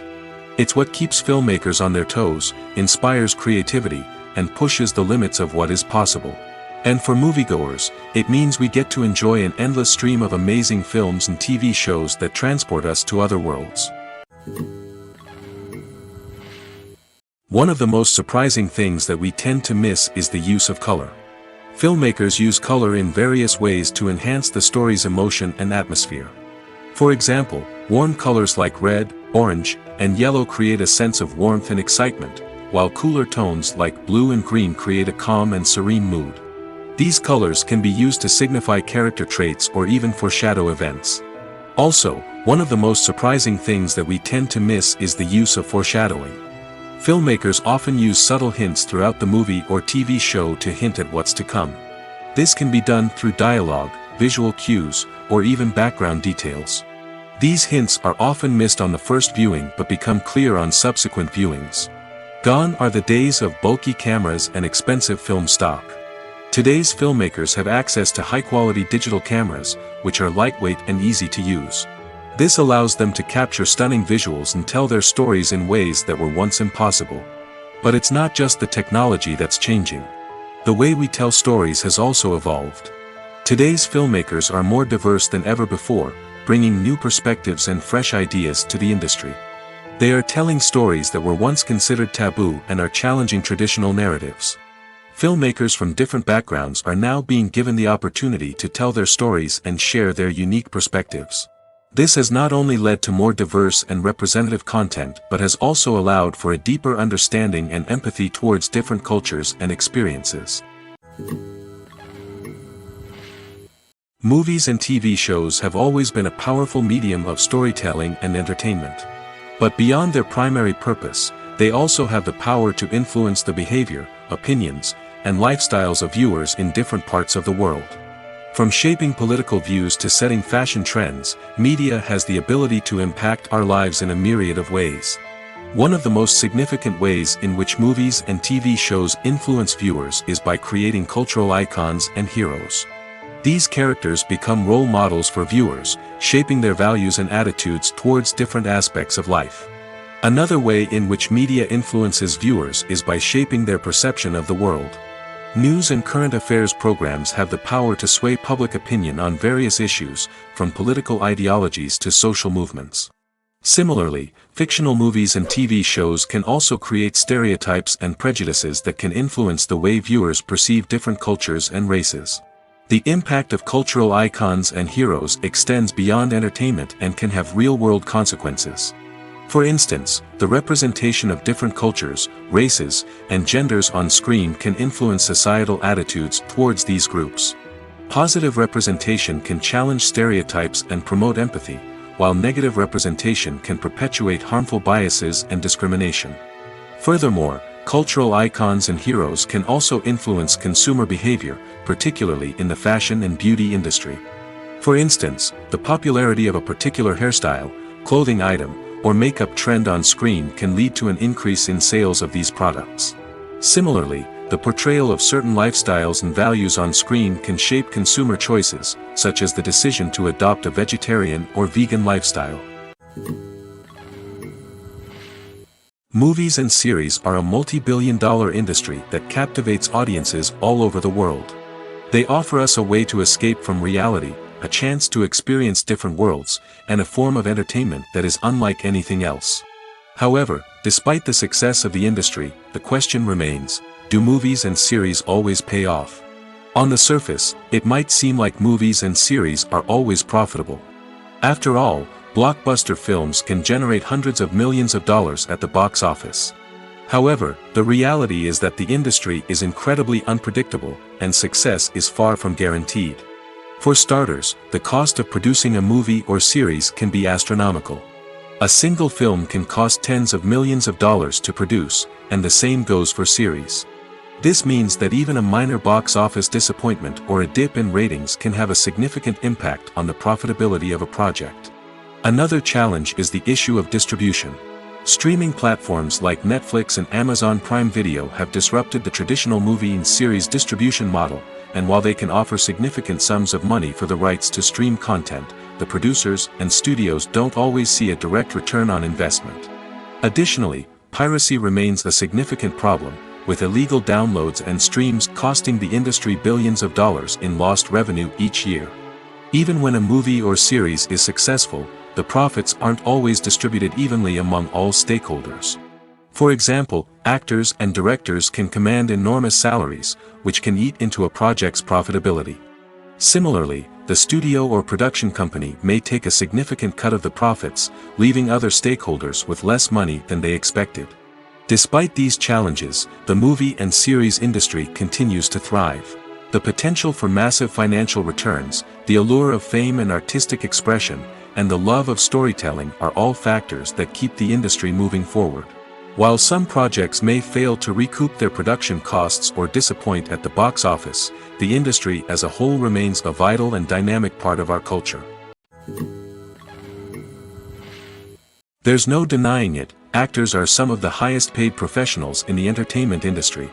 It's what keeps filmmakers on their toes, inspires creativity, and pushes the limits of what is possible. And for moviegoers, it means we get to enjoy an endless stream of amazing films and TV shows that transport us to other worlds. One of the most surprising things that we tend to miss is the use of color. Filmmakers use color in various ways to enhance the story's emotion and atmosphere. For example, warm colors like red, orange, and yellow create a sense of warmth and excitement, while cooler tones like blue and green create a calm and serene mood. These colors can be used to signify character traits or even foreshadow events. Also, one of the most surprising things that we tend to miss is the use of foreshadowing. Filmmakers often use subtle hints throughout the movie or TV show to hint at what's to come. This can be done through dialogue, visual cues, or even background details. These hints are often missed on the first viewing but become clear on subsequent viewings. Gone are the days of bulky cameras and expensive film stock. Today's filmmakers have access to high-quality digital cameras, which are lightweight and easy to use. This allows them to capture stunning visuals and tell their stories in ways that were once impossible. But it's not just the technology that's changing. The way we tell stories has also evolved. Today's filmmakers are more diverse than ever before, bringing new perspectives and fresh ideas to the industry. They are telling stories that were once considered taboo and are challenging traditional narratives. Filmmakers from different backgrounds are now being given the opportunity to tell their stories and share their unique perspectives. This has not only led to more diverse and representative content but has also allowed for a deeper understanding and empathy towards different cultures and experiences. Movies and TV shows have always been a powerful medium of storytelling and entertainment. But beyond their primary purpose, they also have the power to influence the behavior, opinions, and lifestyles of viewers in different parts of the world. From shaping political views to setting fashion trends, media has the ability to impact our lives in a myriad of ways. One of the most significant ways in which movies and TV shows influence viewers is by creating cultural icons and heroes. These characters become role models for viewers, shaping their values and attitudes towards different aspects of life. Another way in which media influences viewers is by shaping their perception of the world. News and current affairs programs have the power to sway public opinion on various issues, from political ideologies to social movements. Similarly, fictional movies and TV shows can also create stereotypes and prejudices that can influence the way viewers perceive different cultures and races. The impact of cultural icons and heroes extends beyond entertainment and can have real-world consequences. For instance, the representation of different cultures, races, and genders on screen can influence societal attitudes towards these groups. Positive representation can challenge stereotypes and promote empathy, while negative representation can perpetuate harmful biases and discrimination. Furthermore, cultural icons and heroes can also influence consumer behavior, particularly in the fashion and beauty industry. For instance, the popularity of a particular hairstyle, clothing item, or makeup trend on screen can lead to an increase in sales of these products. Similarly, the portrayal of certain lifestyles and values on screen can shape consumer choices, such as the decision to adopt a vegetarian or vegan lifestyle. Movies and series are a multi-billion-dollar industry that captivates audiences all over the world. They offer us a way to escape from reality, a chance to experience different worlds, and a form of entertainment that is unlike anything else. However, despite the success of the industry, the question remains, do movies and series always pay off? On the surface, it might seem like movies and series are always profitable. After all, blockbuster films can generate hundreds of millions of dollars at the box office. However, the reality is that the industry is incredibly unpredictable, and success is far from guaranteed. For starters, the cost of producing a movie or series can be astronomical. A single film can cost tens of millions of dollars to produce, and the same goes for series. This means that even a minor box office disappointment or a dip in ratings can have a significant impact on the profitability of a project. Another challenge is the issue of distribution. Streaming platforms like Netflix and Amazon Prime Video have disrupted the traditional movie and series distribution model, and while they can offer significant sums of money for the rights to stream content, the producers and studios don't always see a direct return on investment. Additionally, piracy remains a significant problem, with illegal downloads and streams costing the industry billions of dollars in lost revenue each year. Even when a movie or series is successful, the profits aren't always distributed evenly among all stakeholders. For example, actors and directors can command enormous salaries, which can eat into a project's profitability. Similarly, the studio or production company may take a significant cut of the profits, leaving other stakeholders with less money than they expected. Despite these challenges, the movie and series industry continues to thrive. The potential for massive financial returns, the allure of fame and artistic expression, and the love of storytelling are all factors that keep the industry moving forward. While some projects may fail to recoup their production costs or disappoint at the box office, the industry as a whole remains a vital and dynamic part of our culture. There's no denying it, actors are some of the highest paid professionals in the entertainment industry.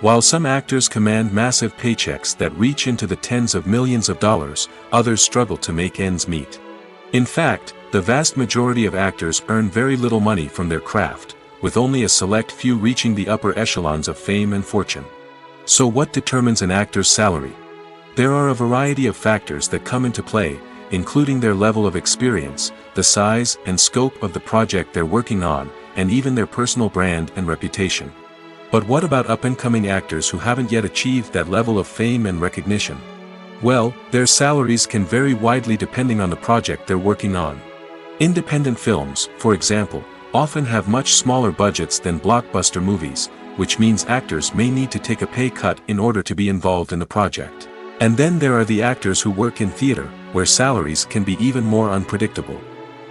While some actors command massive paychecks that reach into the tens of millions of dollars, others struggle to make ends meet. In fact, the vast majority of actors earn very little money from their craft, with only a select few reaching the upper echelons of fame and fortune. So what determines an actor's salary? There are a variety of factors that come into play, including their level of experience, the size and scope of the project they're working on, and even their personal brand and reputation. But what about up-and-coming actors who haven't yet achieved that level of fame and recognition? Well, their salaries can vary widely depending on the project they're working on. Independent films, for example, often have much smaller budgets than blockbuster movies, which means actors may need to take a pay cut in order to be involved in the project. And then there are the actors who work in theater, where salaries can be even more unpredictable.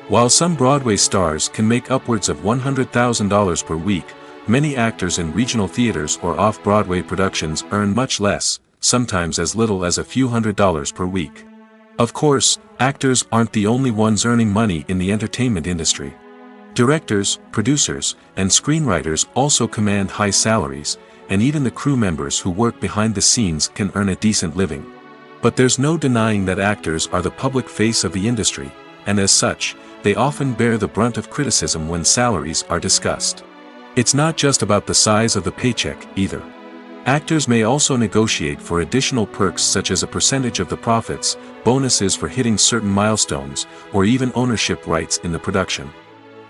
While some Broadway stars can make upwards of $100,000 per week, many actors in regional theaters or off-Broadway productions earn much less, sometimes as little as a few $100s per week. Of course, actors aren't the only ones earning money in the entertainment industry. Directors, producers, and screenwriters also command high salaries, and even the crew members who work behind the scenes can earn a decent living. But there's no denying that actors are the public face of the industry, and as such, they often bear the brunt of criticism when salaries are discussed. It's not just about the size of the paycheck, either. Actors may also negotiate for additional perks such as a percentage of the profits, bonuses for hitting certain milestones, or even ownership rights in the production.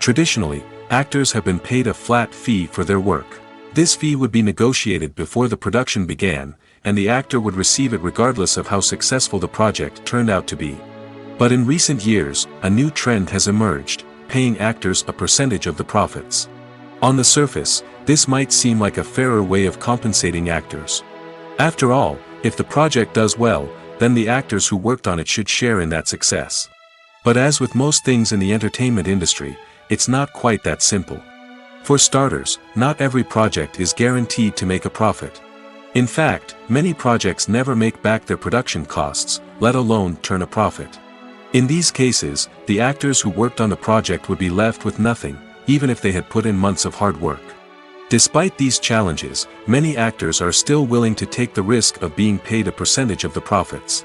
Traditionally, actors have been paid a flat fee for their work. This fee would be negotiated before the production began, and the actor would receive it regardless of how successful the project turned out to be. But in recent years, a new trend has emerged, paying actors a percentage of the profits. On the surface, this might seem like a fairer way of compensating actors. After all, if the project does well, then the actors who worked on it should share in that success. But as with most things in the entertainment industry, it's not quite that simple. For starters, not every project is guaranteed to make a profit. In fact, many projects never make back their production costs, let alone turn a profit. In these cases, the actors who worked on the project would be left with nothing, even if they had put in months of hard work. Despite these challenges, many actors are still willing to take the risk of being paid a percentage of the profits.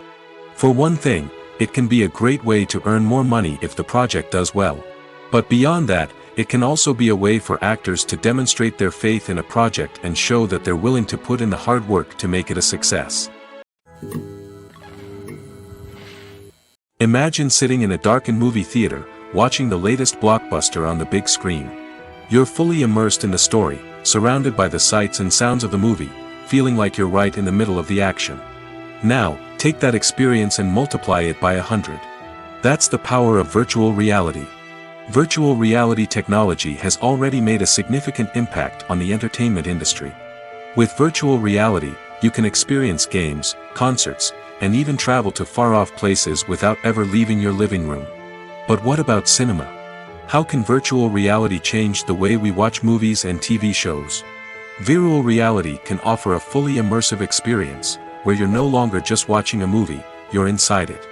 For one thing, it can be a great way to earn more money if the project does well. But beyond that, it can also be a way for actors to demonstrate their faith in a project and show that they're willing to put in the hard work to make it a success. Imagine sitting in a darkened movie theater, watching the latest blockbuster on the big screen. You're fully immersed in the story, surrounded by the sights and sounds of the movie, feeling like you're right in the middle of the action. Now, take that experience and multiply it by 100. That's the power of virtual reality. Virtual reality technology has already made a significant impact on the entertainment industry. With virtual reality, you can experience games, concerts, and even travel to far-off places without ever leaving your living room. But what about cinema? How can virtual reality change the way we watch movies and TV shows? Virtual reality can offer a fully immersive experience, where you're no longer just watching a movie, you're inside it.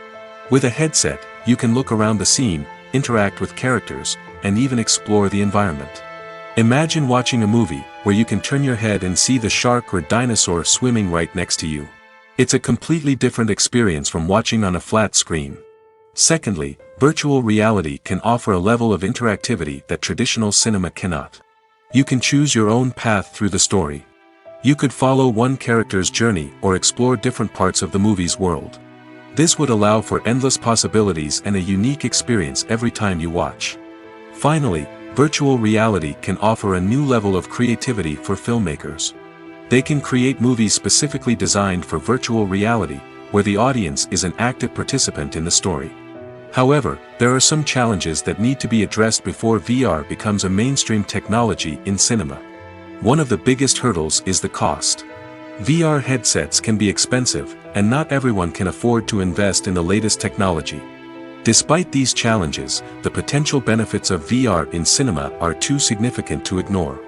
With a headset, you can look around the scene, interact with characters, and even explore the environment. Imagine watching a movie where you can turn your head and see the shark or dinosaur swimming right next to you. It's a completely different experience from watching on a flat screen. Secondly, virtual reality can offer a level of interactivity that traditional cinema cannot. You can choose your own path through the story. You could follow one character's journey or explore different parts of the movie's world. This would allow for endless possibilities and a unique experience every time you watch. Finally, virtual reality can offer a new level of creativity for filmmakers. They can create movies specifically designed for virtual reality, where the audience is an active participant in the story. However, there are some challenges that need to be addressed before VR becomes a mainstream technology in cinema. One of the biggest hurdles is the cost. VR headsets can be expensive, and not everyone can afford to invest in the latest technology. Despite these challenges, the potential benefits of VR in cinema are too significant to ignore.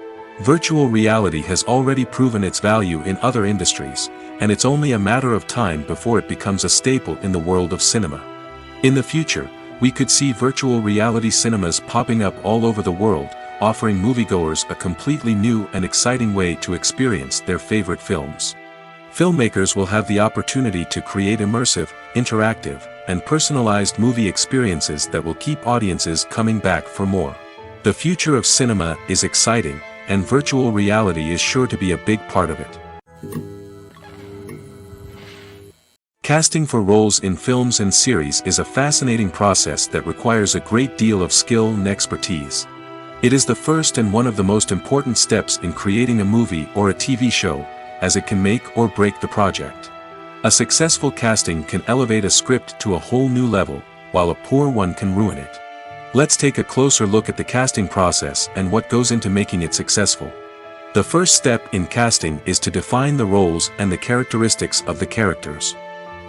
Virtual reality has already proven its value in other industries, and it's only a matter of time before it becomes a staple in the world of cinema. In the future, we could see virtual reality cinemas popping up all over the world, offering moviegoers a completely new and exciting way to experience their favorite films. Filmmakers will have the opportunity to create immersive, interactive, and personalized movie experiences that will keep audiences coming back for more. The future of cinema is exciting, and virtual reality is sure to be a big part of it. Casting for roles in films and series is a fascinating process that requires a great deal of skill and expertise. It is the first and one of the most important steps in creating a movie or a TV show, as it can make or break the project. A successful casting can elevate a script to a whole new level, while a poor one can ruin it. Let's take a closer look at the casting process and what goes into making it successful. The first step in casting is to define the roles and the characteristics of the characters.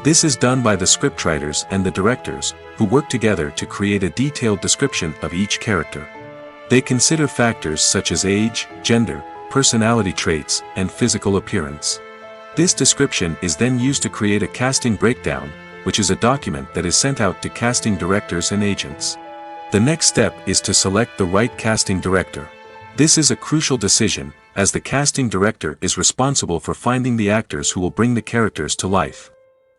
This is done by the scriptwriters and the directors, who work together to create a detailed description of each character. They consider factors such as age, gender, personality traits, and physical appearance. This description is then used to create a casting breakdown, which is a document that is sent out to casting directors and agents. The next step is to select the right casting director. This is a crucial decision, as the casting director is responsible for finding the actors who will bring the characters to life.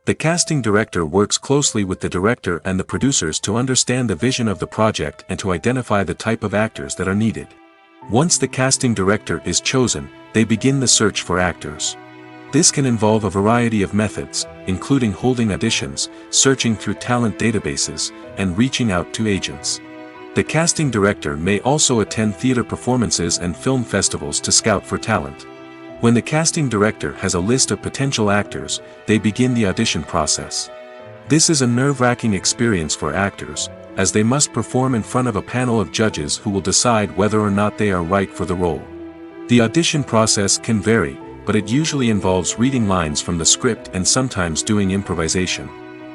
The casting director works closely with the director and the producers to understand the vision of the project and to identify the type of actors that are needed. Once the casting director is chosen, they begin the search for actors. This can involve a variety of methods, including holding auditions, searching through talent databases, and reaching out to agents. The casting director may also attend theater performances and film festivals to scout for talent. When the casting director has a list of potential actors, they begin the audition process. This is a nerve-wracking experience for actors, as they must perform in front of a panel of judges who will decide whether or not they are right for the role. The audition process can vary, but it usually involves reading lines from the script and sometimes doing improvisation.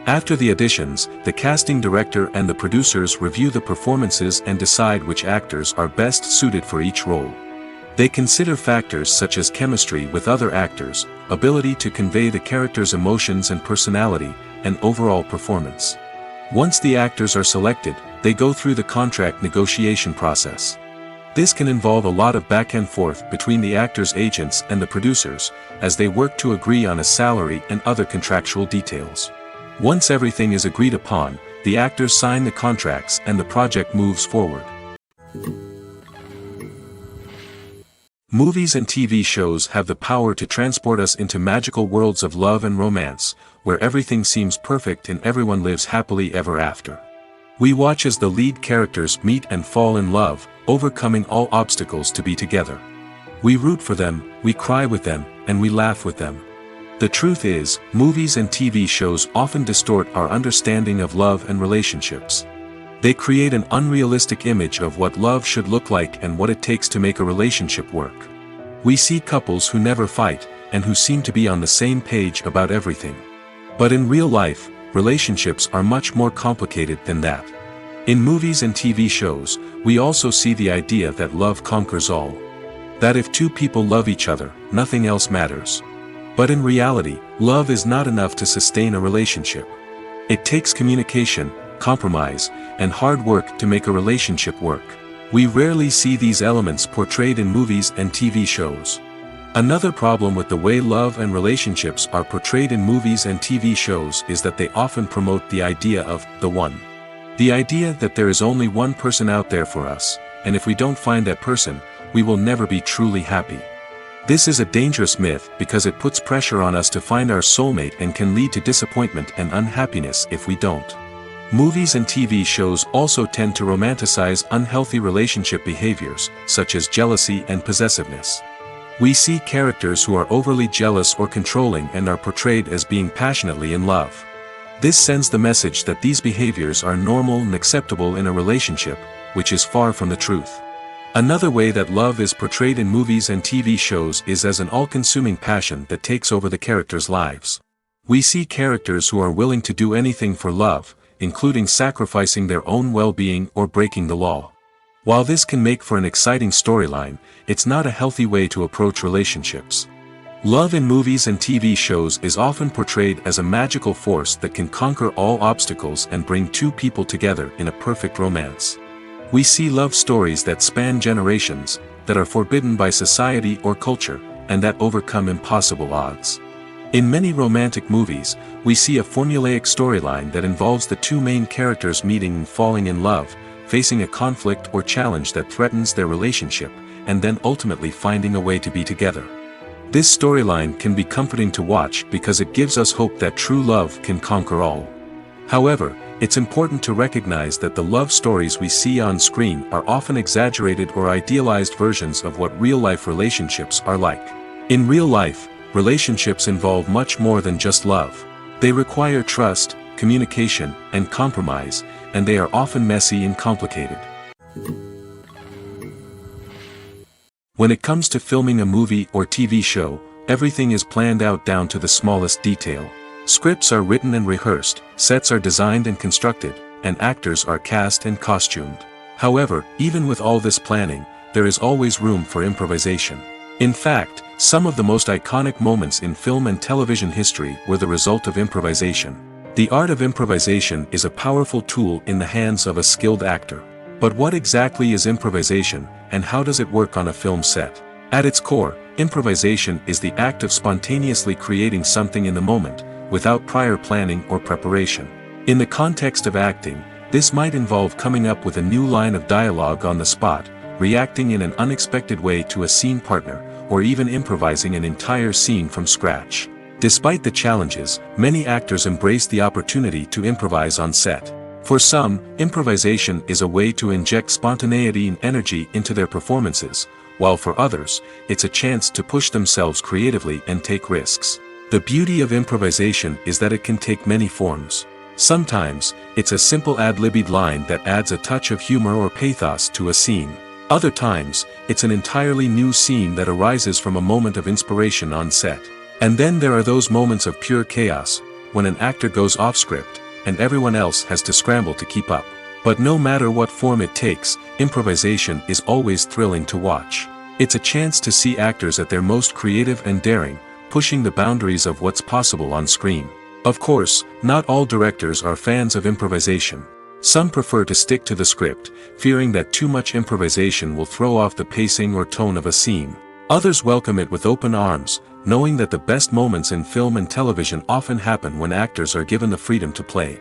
After the auditions, the casting director and the producers review the performances and decide which actors are best suited for each role. They consider factors such as chemistry with other actors, ability to convey the character's emotions and personality, and overall performance. Once the actors are selected, they go through the contract negotiation process. This can involve a lot of back and forth between the actors' agents and the producers, as they work to agree on a salary and other contractual details. Once everything is agreed upon, the actors sign the contracts and the project moves forward. Movies and TV shows have the power to transport us into magical worlds of love and romance, where everything seems perfect and everyone lives happily ever after. We watch as the lead characters meet and fall in love, overcoming all obstacles to be together. We root for them, we cry with them, and we laugh with them. The truth is, movies and TV shows often distort our understanding of love and relationships. They create an unrealistic image of what love should look like and what it takes to make a relationship work. We see couples who never fight, and who seem to be on the same page about everything. But in real life, relationships are much more complicated than that. In movies and TV shows, we also see the idea that love conquers all. That if two people love each other, nothing else matters. But in reality, love is not enough to sustain a relationship. It takes communication, compromise, and hard work to make a relationship work. We rarely see these elements portrayed in movies and TV shows. Another problem with the way love and relationships are portrayed in movies and TV shows is that they often promote the idea of the one. The idea that there is only one person out there for us, and if we don't find that person, we will never be truly happy. This is a dangerous myth because it puts pressure on us to find our soulmate and can lead to disappointment and unhappiness if we don't. Movies and TV shows also tend to romanticize unhealthy relationship behaviors, such as jealousy and possessiveness. We see characters who are overly jealous or controlling and are portrayed as being passionately in love. This sends the message that these behaviors are normal and acceptable in a relationship, which is far from the truth. Another way that love is portrayed in movies and TV shows is as an all-consuming passion that takes over the characters' lives. We see characters who are willing to do anything for love, including sacrificing their own well-being or breaking the law. While this can make for an exciting storyline, it's not a healthy way to approach relationships. Love in movies and TV shows is often portrayed as a magical force that can conquer all obstacles and bring two people together in a perfect romance. We see love stories that span generations, that are forbidden by society or culture, and that overcome impossible odds. In many romantic movies, we see a formulaic storyline that involves the two main characters meeting and falling in love, facing a conflict or challenge that threatens their relationship, and then ultimately finding a way to be together. This storyline can be comforting to watch because it gives us hope that true love can conquer all. However, it's important to recognize that the love stories we see on screen are often exaggerated or idealized versions of what real-life relationships are like. In real life, relationships involve much more than just love. They require trust, communication, and compromise, and they are often messy and complicated. When it comes to filming a movie or TV show, everything is planned out down to the smallest detail. Scripts are written and rehearsed, sets are designed and constructed, and actors are cast and costumed. However, even with all this planning, there is always room for improvisation. In fact, some of the most iconic moments in film and television history were the result of improvisation. The art of improvisation is a powerful tool in the hands of a skilled actor. But what exactly is improvisation, and how does it work on a film set? At its core, improvisation is the act of spontaneously creating something in the moment, without prior planning or preparation. In the context of acting, this might involve coming up with a new line of dialogue on the spot, reacting in an unexpected way to a scene partner, or even improvising an entire scene from scratch. Despite the challenges, many actors embrace the opportunity to improvise on set. For some, improvisation is a way to inject spontaneity and energy into their performances, while for others, it's a chance to push themselves creatively and take risks. The beauty of improvisation is that it can take many forms. Sometimes, it's a simple ad-libbed line that adds a touch of humor or pathos to a scene. Other times, it's an entirely new scene that arises from a moment of inspiration on set. And then there are those moments of pure chaos, when an actor goes off script, and everyone else has to scramble to keep up. But no matter what form it takes, improvisation is always thrilling to watch. It's a chance to see actors at their most creative and daring, pushing the boundaries of what's possible on screen. Of course, not all directors are fans of improvisation. Some prefer to stick to the script, fearing that too much improvisation will throw off the pacing or tone of a scene. Others welcome it with open arms, knowing that the best moments in film and television often happen when actors are given the freedom to play.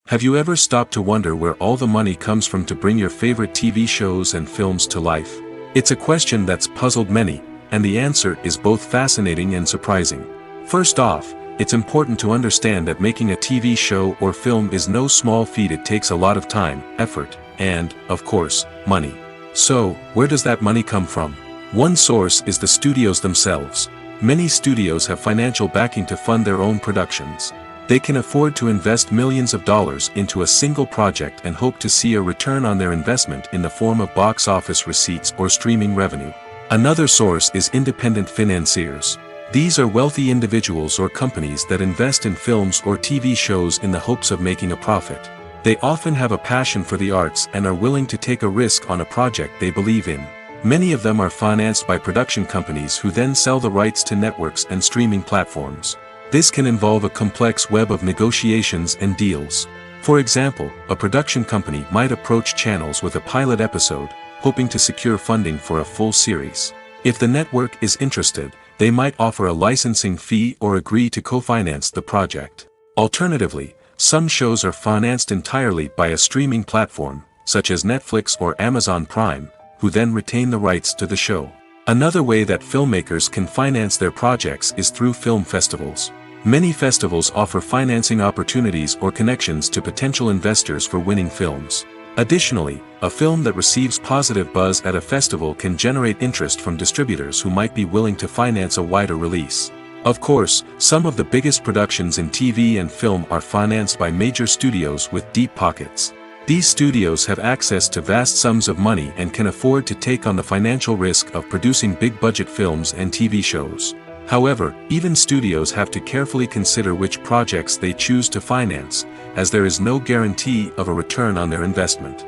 Have you ever stopped to wonder where all the money comes from to bring your favorite TV shows and films to life? It's a question that's puzzled many, and the answer is both fascinating and surprising. First off, it's important to understand that making a TV show or film is no small feat. It takes a lot of time, effort, and, of course, money. So, where does that money come from? One source is the studios themselves. Many studios have financial backing to fund their own productions. They can afford to invest millions of dollars into a single project and hope to see a return on their investment in the form of box office receipts or streaming revenue. Another source is independent financiers. These are wealthy individuals or companies that invest in films or TV shows in the hopes of making a profit. They often have a passion for the arts and are willing to take a risk on a project they believe in. Many of them are financed by production companies who then sell the rights to networks and streaming platforms. This can involve a complex web of negotiations and deals. For example, a production company might approach channels with a pilot episode, hoping to secure funding for a full series. If the network is interested, they might offer a licensing fee or agree to co-finance the project. Alternatively, some shows are financed entirely by a streaming platform, such as Netflix or Amazon Prime, who then retain the rights to the show. Another way that filmmakers can finance their projects is through film festivals. Many festivals offer financing opportunities or connections to potential investors for winning films. Additionally, a film that receives positive buzz at a festival can generate interest from distributors who might be willing to finance a wider release. Of course, some of the biggest productions in TV and film are financed by major studios with deep pockets. These studios have access to vast sums of money and can afford to take on the financial risk of producing big-budget films and TV shows. However, even studios have to carefully consider which projects they choose to finance, as there is no guarantee of a return on their investment.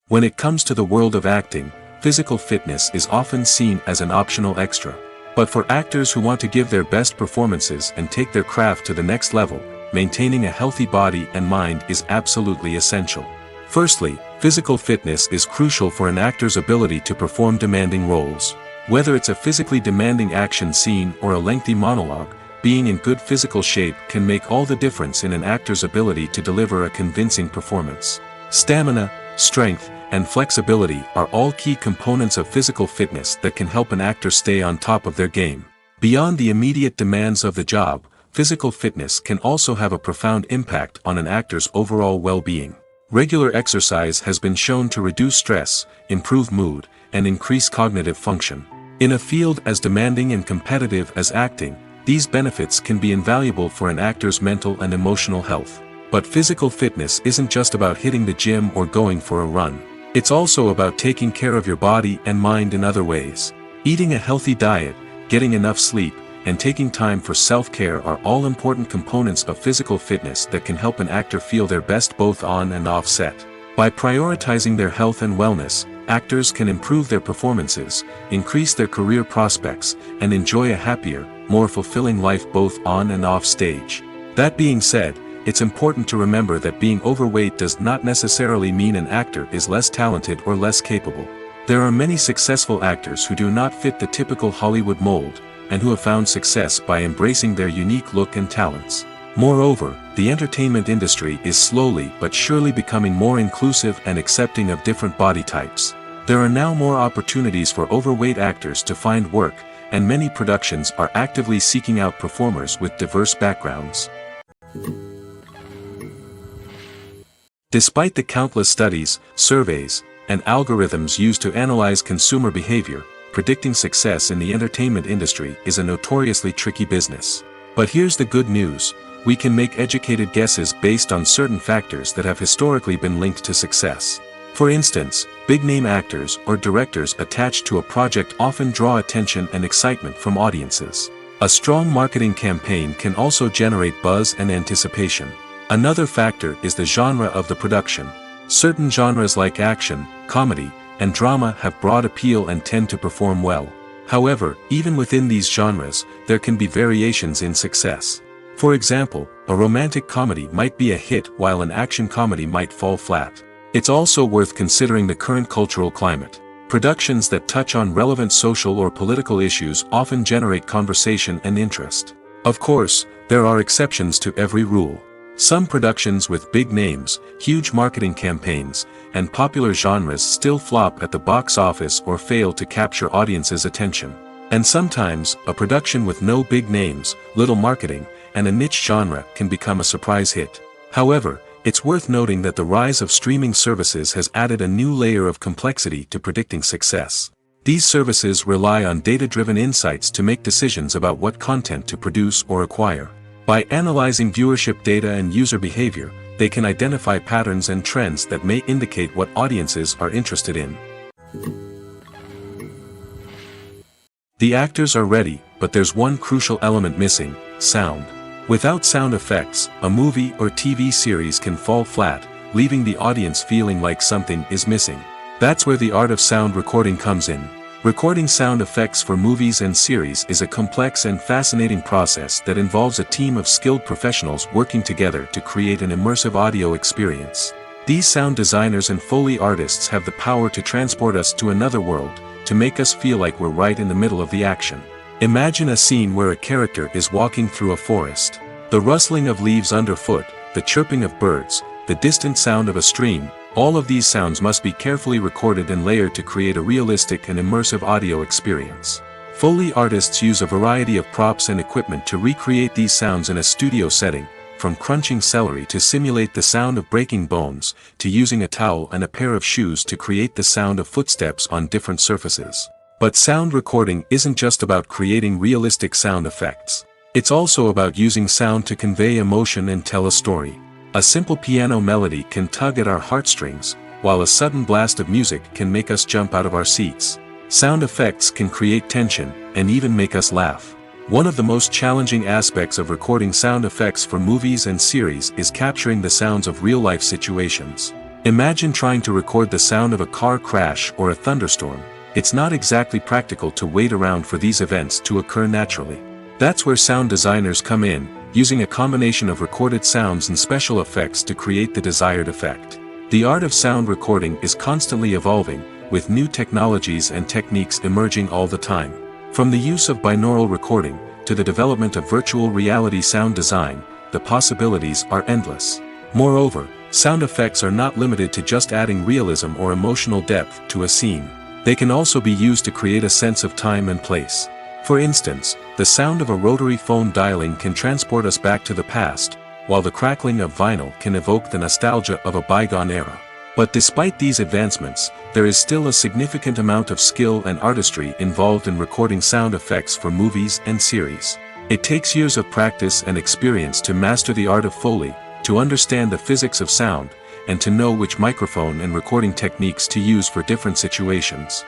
When it comes to the world of acting, physical fitness is often seen as an optional extra. But for actors who want to give their best performances and take their craft to the next level, maintaining a healthy body and mind is absolutely essential. Firstly, physical fitness is crucial for an actor's ability to perform demanding roles. Whether it's a physically demanding action scene or a lengthy monologue, being in good physical shape can make all the difference in an actor's ability to deliver a convincing performance. Stamina, strength, and flexibility are all key components of physical fitness that can help an actor stay on top of their game. Beyond the immediate demands of the job, physical fitness can also have a profound impact on an actor's overall well-being. Regular exercise has been shown to reduce stress, improve mood, and increase cognitive function. In a field as demanding and competitive as acting, these benefits can be invaluable for an actor's mental and emotional health. But physical fitness isn't just about hitting the gym or going for a run. It's also about taking care of your body and mind in other ways. Eating a healthy diet, getting enough sleep, and taking time for self-care are all important components of physical fitness that can help an actor feel their best both on and off set. By prioritizing their health and wellness, actors can improve their performances, increase their career prospects, and enjoy a happier, more fulfilling life both on and off stage. That being said, it's important to remember that being overweight does not necessarily mean an actor is less talented or less capable. There are many successful actors who do not fit the typical Hollywood mold, and who have found success by embracing their unique look and talents. Moreover, the entertainment industry is slowly but surely becoming more inclusive and accepting of different body types. There are now more opportunities for overweight actors to find work, and many productions are actively seeking out performers with diverse backgrounds. Despite the countless studies, surveys, and algorithms used to analyze consumer behavior, predicting success in the entertainment industry is a notoriously tricky business. But here's the good news: we can make educated guesses based on certain factors that have historically been linked to success. For instance, big-name actors or directors attached to a project often draw attention and excitement from audiences. A strong marketing campaign can also generate buzz and anticipation. Another factor is the genre of the production. Certain genres like action, comedy, and drama have broad appeal and tend to perform well. However, even within these genres, there can be variations in success. For example, a romantic comedy might be a hit while an action comedy might fall flat. It's also worth considering the current cultural climate. Productions that touch on relevant social or political issues often generate conversation and interest. Of course, there are exceptions to every rule. Some productions with big names, huge marketing campaigns, and popular genres still flop at the box office or fail to capture audiences' attention. And sometimes, a production with no big names, little marketing, and a niche genre can become a surprise hit. However, it's worth noting that the rise of streaming services has added a new layer of complexity to predicting success. These services rely on data-driven insights to make decisions about what content to produce or acquire. By analyzing viewership data and user behavior, they can identify patterns and trends that may indicate what audiences are interested in. The actors are ready, but there's one crucial element missing: sound. Without sound effects, a movie or TV series can fall flat, leaving the audience feeling like something is missing. That's where the art of sound recording comes in. Recording sound effects for movies and series is a complex and fascinating process that involves a team of skilled professionals working together to create an immersive audio experience. These sound designers and Foley artists have the power to transport us to another world, to make us feel like we're right in the middle of the action. Imagine a scene where a character is walking through a forest. The rustling of leaves underfoot, the chirping of birds, the distant sound of a stream, all of these sounds must be carefully recorded and layered to create a realistic and immersive audio experience. Foley artists use a variety of props and equipment to recreate these sounds in a studio setting, from crunching celery to simulate the sound of breaking bones, to using a towel and a pair of shoes to create the sound of footsteps on different surfaces. But sound recording isn't just about creating realistic sound effects. It's also about using sound to convey emotion and tell a story. A simple piano melody can tug at our heartstrings, while a sudden blast of music can make us jump out of our seats. Sound effects can create tension, and even make us laugh. One of the most challenging aspects of recording sound effects for movies and series is capturing the sounds of real-life situations. Imagine trying to record the sound of a car crash or a thunderstorm. It's not exactly practical to wait around for these events to occur naturally. That's where sound designers come in, using a combination of recorded sounds and special effects to create the desired effect. The art of sound recording is constantly evolving, with new technologies and techniques emerging all the time. From the use of binaural recording, to the development of virtual reality sound design, the possibilities are endless. Moreover, Sound effects are not limited to just adding realism or emotional depth to a scene. They can also be used to create a sense of time and place. For instance, the sound of a rotary phone dialing can transport us back to the past, while the crackling of vinyl can evoke the nostalgia of a bygone era. But despite these advancements, there is still a significant amount of skill and artistry involved in recording sound effects for movies and series. It takes years of practice and experience to master the art of Foley, to understand the physics of sound, and to know which microphone and recording techniques to use for different situations.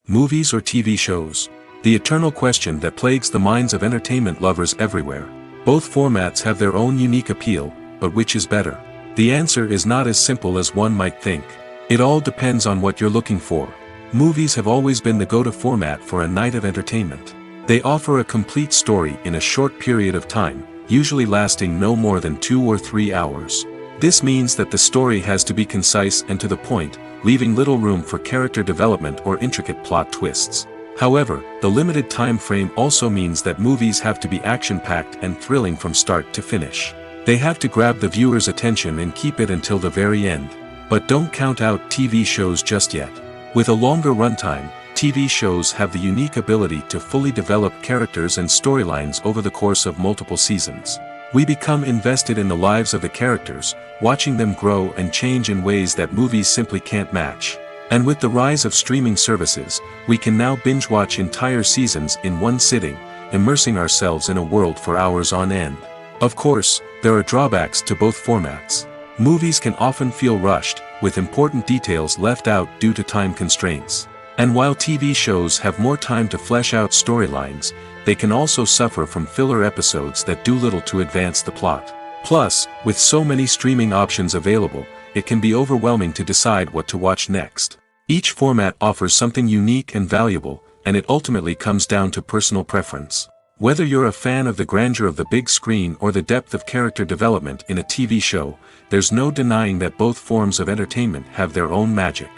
Movies or TV shows? The eternal question that plagues the minds of entertainment lovers everywhere. Both formats have their own unique appeal, but which is better? The answer is not as simple as one might think. It all depends on what you're looking for. Movies have always been the go-to format for a night of entertainment. They offer a complete story in a short period of time, usually lasting no more than 2 or 3 hours. This means that the story has to be concise and to the point, leaving little room for character development or intricate plot twists. However, the limited time frame also means that movies have to be action-packed and thrilling from start to finish. They have to grab the viewer's attention and keep it until the very end. But don't count out TV shows just yet. With a longer runtime, TV shows have the unique ability to fully develop characters and storylines over the course of multiple seasons. We become invested in the lives of the characters, watching them grow and change in ways that movies simply can't match. And with the rise of streaming services, we can now binge-watch entire seasons in one sitting, immersing ourselves in a world for hours on end. Of course, there are drawbacks to both formats. Movies can often feel rushed, with important details left out due to time constraints. And while TV shows have more time to flesh out storylines, they can also suffer from filler episodes that do little to advance the plot. Plus, with so many streaming options available, it can be overwhelming to decide what to watch next. Each format offers something unique and valuable, and it ultimately comes down to personal preference. Whether you're a fan of the grandeur of the big screen or the depth of character development in a TV show, there's no denying that both forms of entertainment have their own magic.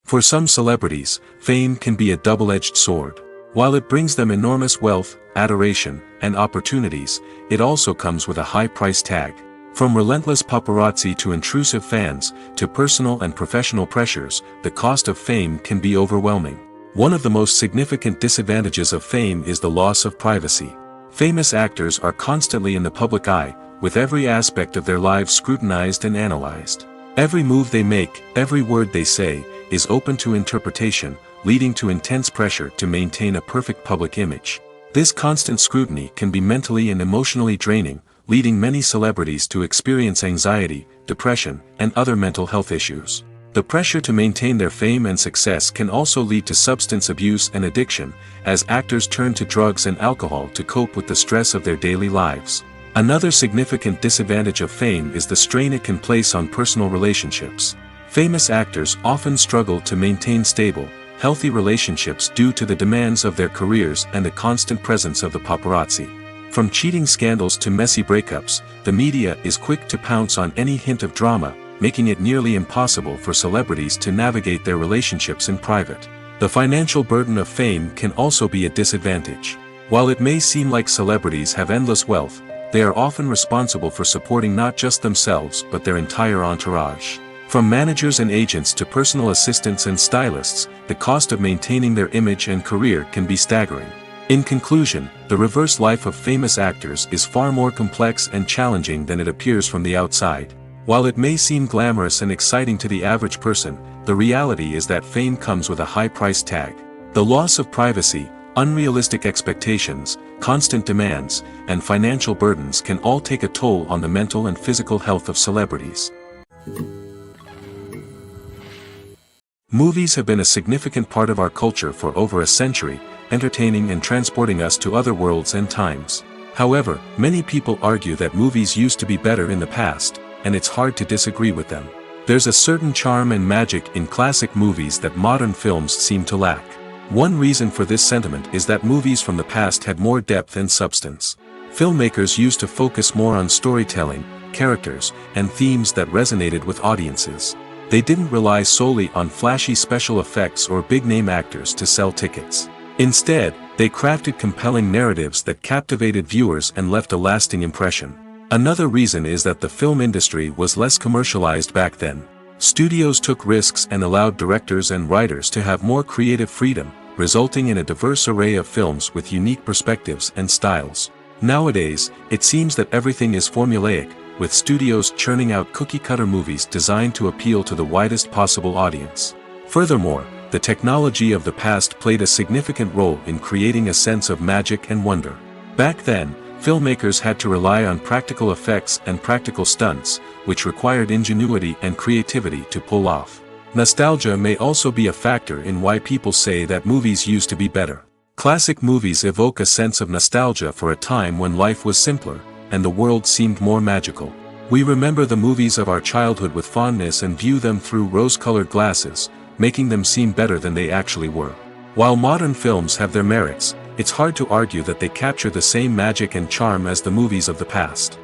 For some celebrities, fame can be a double-edged sword. While it brings them enormous wealth, adoration, and opportunities, it also comes with a high price tag. From relentless paparazzi to intrusive fans, to personal and professional pressures, the cost of fame can be overwhelming. One of the most significant disadvantages of fame is the loss of privacy. Famous actors are constantly in the public eye, with every aspect of their lives scrutinized and analyzed. Every move they make, every word they say, is open to interpretation, leading to intense pressure to maintain a perfect public image. This constant scrutiny can be mentally and emotionally draining, leading many celebrities to experience anxiety, depression, and other mental health issues. The pressure to maintain their fame and success can also lead to substance abuse and addiction, as actors turn to drugs and alcohol to cope with the stress of their daily lives. Another significant disadvantage of fame is the strain it can place on personal relationships. Famous actors often struggle to maintain stable, healthy relationships due to the demands of their careers and the constant presence of the paparazzi. From cheating scandals to messy breakups, the media is quick to pounce on any hint of drama, making it nearly impossible for celebrities to navigate their relationships in private. The financial burden of fame can also be a disadvantage. While it may seem like celebrities have endless wealth, they are often responsible for supporting not just themselves but their entire entourage. From managers and agents to personal assistants and stylists, the cost of maintaining their image and career can be staggering. In conclusion, the reverse life of famous actors is far more complex and challenging than it appears from the outside. While it may seem glamorous and exciting to the average person, the reality is that fame comes with a high price tag. The loss of privacy, unrealistic expectations, constant demands, and financial burdens can all take a toll on the mental and physical health of celebrities. Movies have been a significant part of our culture for over a century, entertaining and transporting us to other worlds and times. However, many people argue that movies used to be better in the past, and it's hard to disagree with them. There's a certain charm and magic in classic movies that modern films seem to lack. One reason for this sentiment is that movies from the past had more depth and substance. Filmmakers used to focus more on storytelling, characters, and themes that resonated with audiences. They didn't rely solely on flashy special effects or big-name actors to sell tickets. Instead, They crafted compelling narratives that captivated viewers and left a lasting impression. Another reason is that the film industry was less commercialized back then. Studios took risks and allowed directors and writers to have more creative freedom, resulting in a diverse array of films with unique perspectives and styles. Nowadays, it seems that everything is formulaic, with studios churning out cookie-cutter movies designed to appeal to the widest possible audience. Furthermore, the technology of the past played a significant role in creating a sense of magic and wonder. Back then, filmmakers had to rely on practical effects and practical stunts, which required ingenuity and creativity to pull off. Nostalgia may also be a factor in why people say that movies used to be better. Classic movies evoke a sense of nostalgia for a time when life was simpler, and the world seemed more magical. We remember the movies of our childhood with fondness and view them through rose-colored glasses, making them seem better than they actually were. While modern films have their merits, it's hard to argue that they capture the same magic and charm as the movies of the past.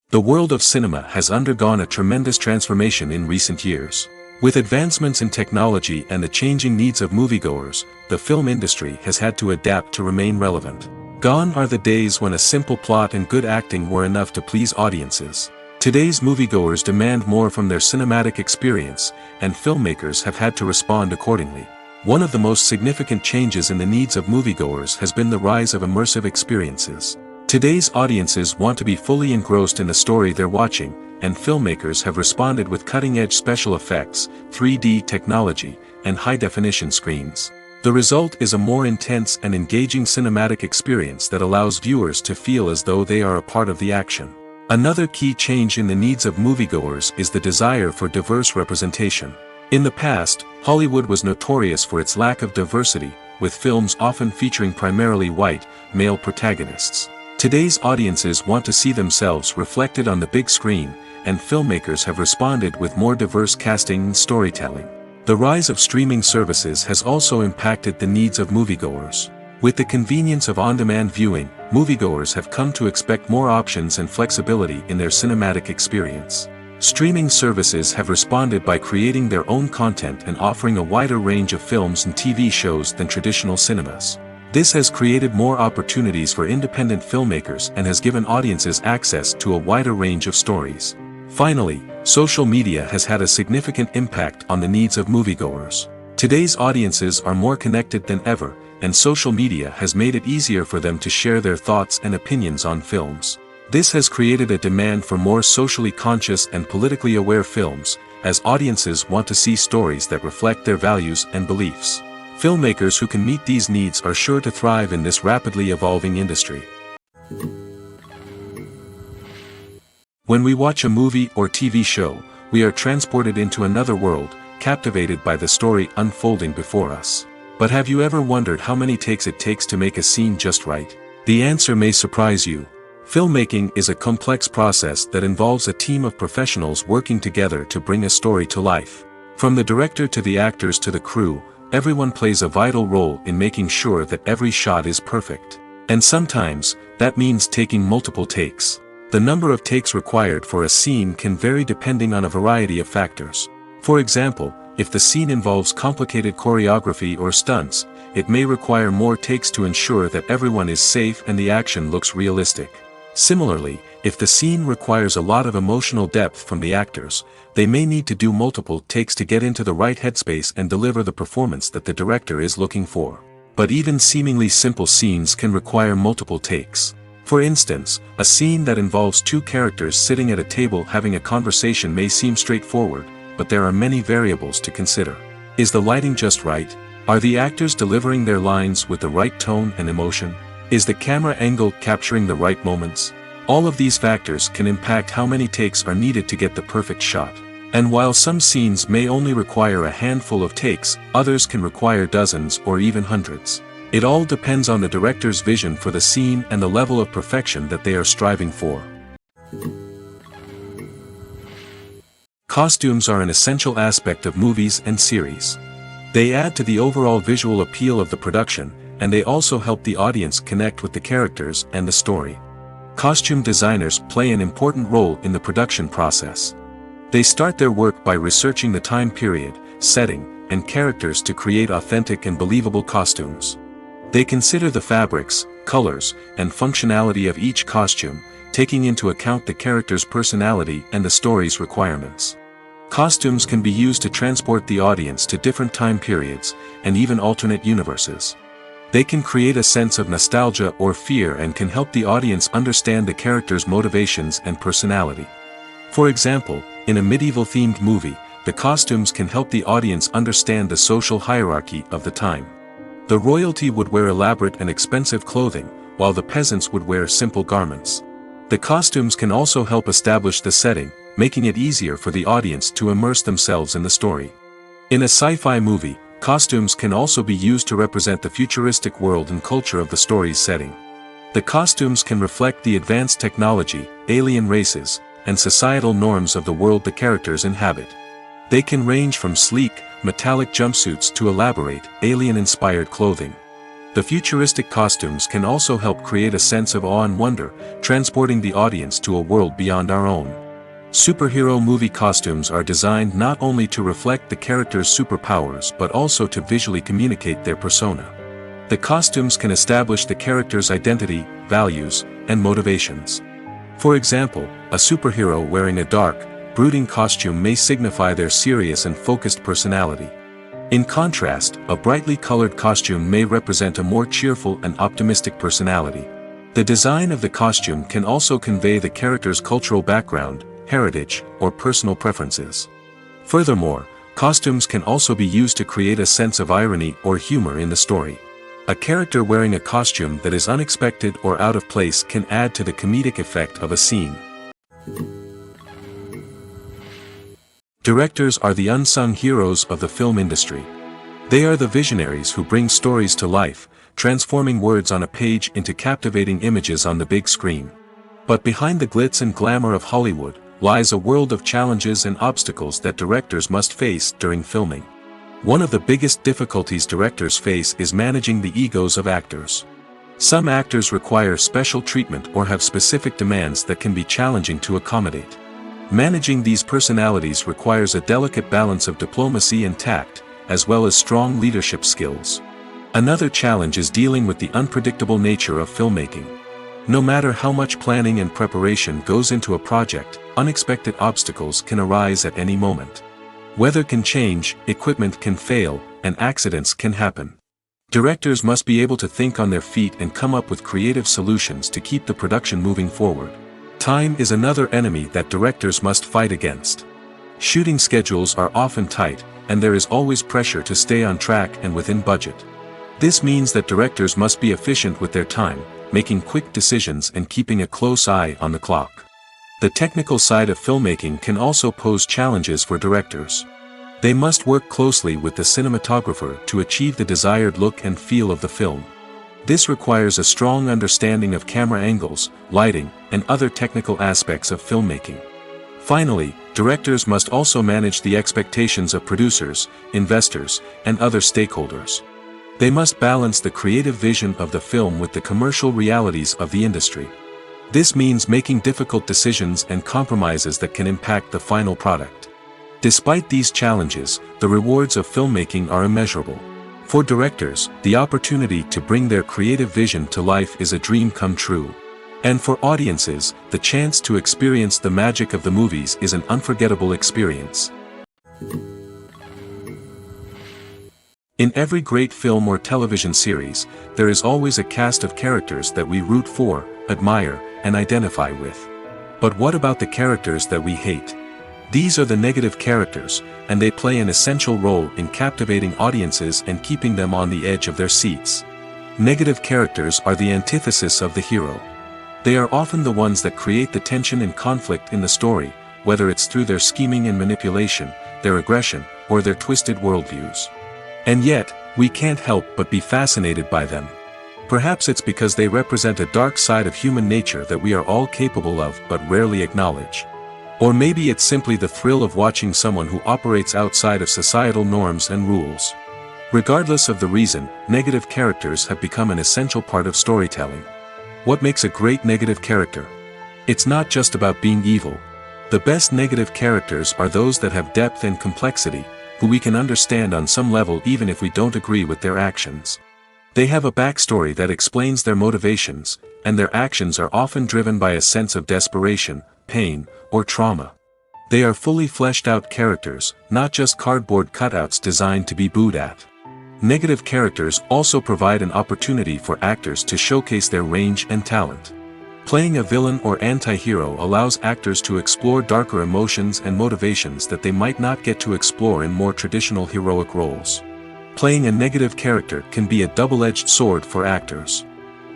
The world of cinema has undergone a tremendous transformation in recent years. With advancements in technology and the changing needs of moviegoers, the film industry has had to adapt to remain relevant. Gone are the days when a simple plot and good acting were enough to please audiences. Today's moviegoers demand more from their cinematic experience, and filmmakers have had to respond accordingly. One of the most significant changes in the needs of moviegoers has been the rise of immersive experiences. Today's audiences want to be fully engrossed in the story they're watching, and filmmakers have responded with cutting-edge special effects, 3D technology, and high-definition screens. The result is a more intense and engaging cinematic experience that allows viewers to feel as though they are a part of the action. Another key change in the needs of moviegoers is the desire for diverse representation. In the past, Hollywood was notorious for its lack of diversity, with films often featuring primarily white, male protagonists. Today's audiences want to see themselves reflected on the big screen, and filmmakers have responded with more diverse casting and storytelling. The rise of streaming services has also impacted the needs of moviegoers. With the convenience of on-demand viewing, moviegoers have come to expect more options and flexibility in their cinematic experience. Streaming services have responded by creating their own content and offering a wider range of films and TV shows than traditional cinemas. This has created more opportunities for independent filmmakers and has given audiences access to a wider range of stories. Finally, social media has had a significant impact on the needs of moviegoers. Today's audiences are more connected than ever, and social media has made it easier for them to share their thoughts and opinions on films. This has created a demand for more socially conscious and politically aware films, as audiences want to see stories that reflect their values and beliefs. Filmmakers who can meet these needs are sure to thrive in this rapidly evolving industry. When we watch a movie or TV show, we are transported into another world, captivated by the story unfolding before us. But have you ever wondered how many takes it takes to make a scene just right? The answer may surprise you. Filmmaking is a complex process that involves a team of professionals working together to bring a story to life. From the director to the actors to the crew, everyone plays a vital role in making sure that every shot is perfect. And sometimes, that means taking multiple takes. The number of takes required for a scene can vary depending on a variety of factors. For example, if the scene involves complicated choreography or stunts, it may require more takes to ensure that everyone is safe and the action looks realistic. Similarly, if the scene requires a lot of emotional depth from the actors, they may need to do multiple takes to get into the right headspace and deliver the performance that the director is looking for. But even seemingly simple scenes can require multiple takes. For instance, a scene that involves two characters sitting at a table having a conversation may seem straightforward, but there are many variables to consider. Is the lighting just right? Are the actors delivering their lines with the right tone and emotion? Is the camera angle capturing the right moments? All of these factors can impact how many takes are needed to get the perfect shot. And while some scenes may only require a handful of takes, others can require dozens or even hundreds. It all depends on the director's vision for the scene and the level of perfection that they are striving for. Costumes are an essential aspect of movies and series. They add to the overall visual appeal of the production, and they also help the audience connect with the characters and the story. Costume designers play an important role in the production process. They start their work by researching the time period, setting, and characters to create authentic and believable costumes. They consider the fabrics, colors, and functionality of each costume, taking into account the character's personality and the story's requirements. Costumes can be used to transport the audience to different time periods, and even alternate universes. They can create a sense of nostalgia or fear and can help the audience understand the character's motivations and personality. For example, in a medieval-themed movie, the costumes can help the audience understand the social hierarchy of the time. The royalty would wear elaborate and expensive clothing, while the peasants would wear simple garments. The costumes can also help establish the setting, making it easier for the audience to immerse themselves in the story. In a sci-fi movie, costumes can also be used to represent the futuristic world and culture of the story's setting. The costumes can reflect the advanced technology, alien races, and societal norms of the world the characters inhabit. They can range from sleek, metallic jumpsuits to elaborate, alien-inspired clothing. The futuristic costumes can also help create a sense of awe and wonder, transporting the audience to a world beyond our own. Superhero movie costumes are designed not only to reflect the character's superpowers but also to visually communicate their persona. The costumes can establish the character's identity, values, and motivations. For example, a superhero wearing a dark, brooding costume may signify their serious and focused personality. In contrast, a brightly colored costume may represent a more cheerful and optimistic personality. The design of the costume can also convey the character's cultural background, heritage, or personal preferences. Furthermore, costumes can also be used to create a sense of irony or humor in the story. A character wearing a costume that is unexpected or out of place can add to the comedic effect of a scene. Directors are the unsung heroes of the film industry. They are the visionaries who bring stories to life, transforming words on a page into captivating images on the big screen. But behind the glitz and glamour of Hollywood, lies a world of challenges and obstacles that directors must face during filming. One of the biggest difficulties directors face is managing the egos of actors. Some actors require special treatment or have specific demands that can be challenging to accommodate. Managing these personalities requires a delicate balance of diplomacy and tact, as well as strong leadership skills. Another challenge is dealing with the unpredictable nature of filmmaking. No matter how much planning and preparation goes into a project, unexpected obstacles can arise at any moment. Weather can change, equipment can fail, and accidents can happen. Directors must be able to think on their feet and come up with creative solutions to keep the production moving forward. Time is another enemy that directors must fight against. Shooting schedules are often tight, and there is always pressure to stay on track and within budget. This means that directors must be efficient with their time, making quick decisions and keeping a close eye on the clock. The technical side of filmmaking can also pose challenges for directors. They must work closely with the cinematographer to achieve the desired look and feel of the film. This requires a strong understanding of camera angles, lighting, and other technical aspects of filmmaking. Finally, directors must also manage the expectations of producers, investors, and other stakeholders. They must balance the creative vision of the film with the commercial realities of the industry. This means making difficult decisions and compromises that can impact the final product. Despite these challenges, the rewards of filmmaking are immeasurable. For directors, the opportunity to bring their creative vision to life is a dream come true. And for audiences, the chance to experience the magic of the movies is an unforgettable experience. In every great film or television series, there is always a cast of characters that we root for, admire, and identify with. But what about the characters that we hate? These are the negative characters, and they play an essential role in captivating audiences and keeping them on the edge of their seats. Negative characters are the antithesis of the hero. They are often the ones that create the tension and conflict in the story, whether it's through their scheming and manipulation, their aggression, or their twisted worldviews. And yet, we can't help but be fascinated by them. Perhaps it's because they represent a dark side of human nature that we are all capable of but rarely acknowledge. Or maybe it's simply the thrill of watching someone who operates outside of societal norms and rules. Regardless of the reason, negative characters have become an essential part of storytelling. What makes a great negative character? It's not just about being evil. The best negative characters are those that have depth and complexity, who we can understand on some level even if we don't agree with their actions. They have a backstory that explains their motivations, and their actions are often driven by a sense of desperation, pain, or trauma. They are fully fleshed out characters, not just cardboard cutouts designed to be booed at. Negative characters also provide an opportunity for actors to showcase their range and talent. Playing a villain or anti-hero allows actors to explore darker emotions and motivations that they might not get to explore in more traditional heroic roles. Playing a negative character can be a double-edged sword for actors.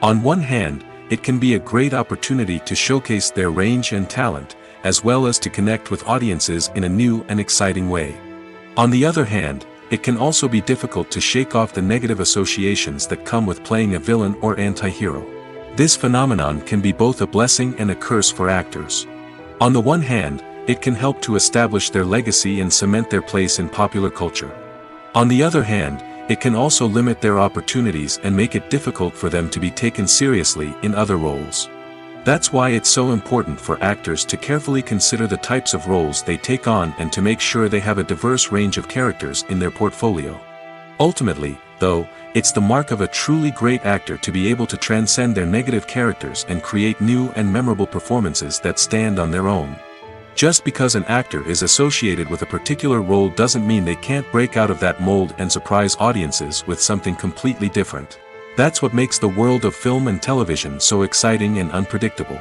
On one hand, it can be a great opportunity to showcase their range and talent, as well as to connect with audiences in a new and exciting way. On the other hand, it can also be difficult to shake off the negative associations that come with playing a villain or anti-hero. This phenomenon can be both a blessing and a curse for actors. On the one hand, it can help to establish their legacy and cement their place in popular culture. On the other hand, it can also limit their opportunities and make it difficult for them to be taken seriously in other roles. That's why it's so important for actors to carefully consider the types of roles they take on and to make sure they have a diverse range of characters in their portfolio. Ultimately, though, it's the mark of a truly great actor to be able to transcend their negative characters and create new and memorable performances that stand on their own. Just because an actor is associated with a particular role doesn't mean they can't break out of that mold and surprise audiences with something completely different. That's what makes the world of film and television so exciting and unpredictable.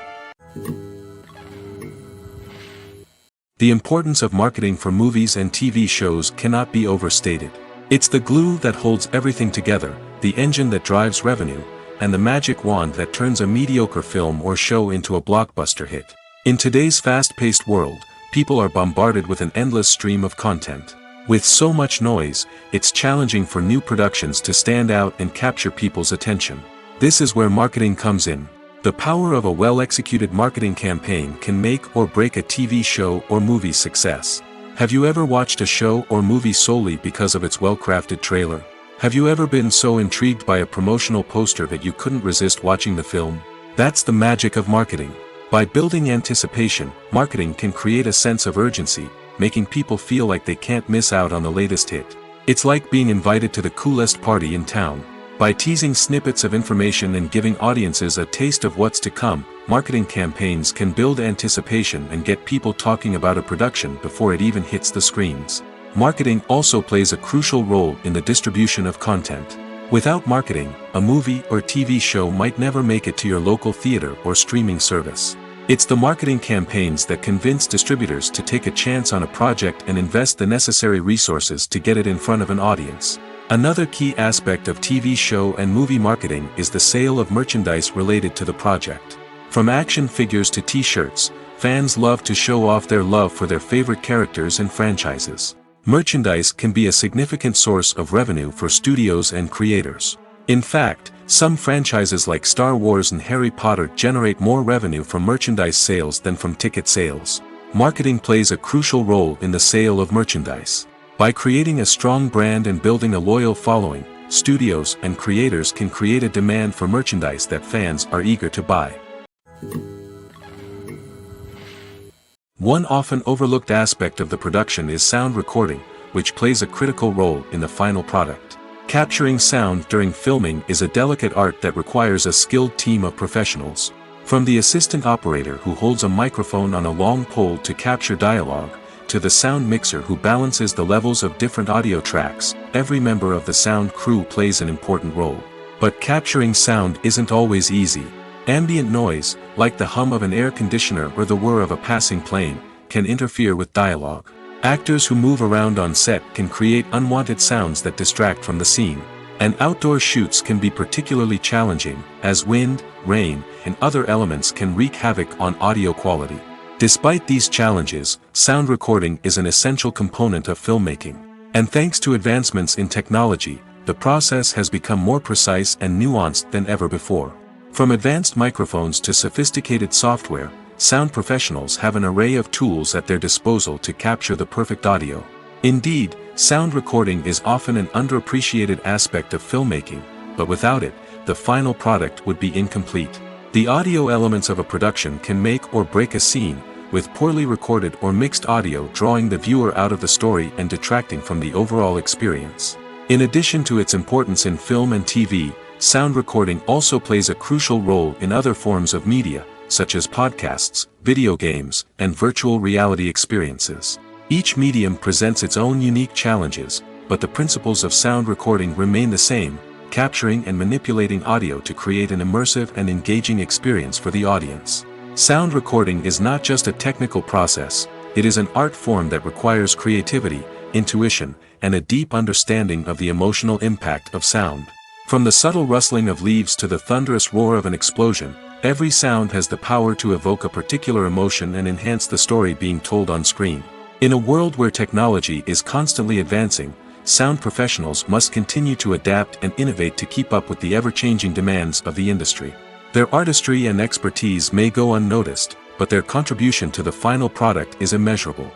The importance of marketing for movies and TV shows cannot be overstated. It's the glue that holds everything together, the engine that drives revenue, and the magic wand that turns a mediocre film or show into a blockbuster hit. In today's fast-paced world, people are bombarded with an endless stream of content. With so much noise, it's challenging for new productions to stand out and capture people's attention. This is where marketing comes in. The power of a well-executed marketing campaign can make or break a TV show or movie's success. Have you ever watched a show or movie solely because of its well-crafted trailer? Have you ever been so intrigued by a promotional poster that you couldn't resist watching the film? That's the magic of marketing. By building anticipation, marketing can create a sense of urgency, making people feel like they can't miss out on the latest hit. It's like being invited to the coolest party in town. By teasing snippets of information and giving audiences a taste of what's to come, marketing campaigns can build anticipation and get people talking about a production before it even hits the screens. Marketing also plays a crucial role in the distribution of content. Without marketing, a movie or TV show might never make it to your local theater or streaming service. It's the marketing campaigns that convince distributors to take a chance on a project and invest the necessary resources to get it in front of an audience. Another key aspect of TV show and movie marketing is the sale of merchandise related to the project. From action figures to t-shirts, fans love to show off their love for their favorite characters and franchises. Merchandise can be a significant source of revenue for studios and creators. In fact, some franchises like Star Wars and Harry Potter generate more revenue from merchandise sales than from ticket sales. Marketing plays a crucial role in the sale of merchandise. By creating a strong brand and building a loyal following, studios and creators can create a demand for merchandise that fans are eager to buy. One often overlooked aspect of the production is sound recording, which plays a critical role in the final product. Capturing sound during filming is a delicate art that requires a skilled team of professionals. From the assistant operator who holds a microphone on a long pole to capture dialogue, to the sound mixer who balances the levels of different audio tracks, every member of the sound crew plays an important role. But capturing sound isn't always easy. Ambient noise, like the hum of an air conditioner or the whir of a passing plane, can interfere with dialogue. Actors who move around on set can create unwanted sounds that distract from the scene. And outdoor shoots can be particularly challenging, as wind, rain, and other elements can wreak havoc on audio quality. Despite these challenges, sound recording is an essential component of filmmaking. And thanks to advancements in technology, the process has become more precise and nuanced than ever before. From advanced microphones to sophisticated software, sound professionals have an array of tools at their disposal to capture the perfect audio. Indeed, sound recording is often an underappreciated aspect of filmmaking, but without it, the final product would be incomplete. The audio elements of a production can make or break a scene, with poorly recorded or mixed audio drawing the viewer out of the story and detracting from the overall experience. In addition to its importance in film and TV, sound recording also plays a crucial role in other forms of media, such as podcasts, video games, and virtual reality experiences. Each medium presents its own unique challenges, but the principles of sound recording remain the same, capturing and manipulating audio to create an immersive and engaging experience for the audience. Sound recording is not just a technical process, it is an art form that requires creativity, intuition, and a deep understanding of the emotional impact of sound. From the subtle rustling of leaves to the thunderous roar of an explosion, every sound has the power to evoke a particular emotion and enhance the story being told on screen. In a world where technology is constantly advancing, sound professionals must continue to adapt and innovate to keep up with the ever-changing demands of the industry. Their artistry and expertise may go unnoticed, but their contribution to the final product is immeasurable.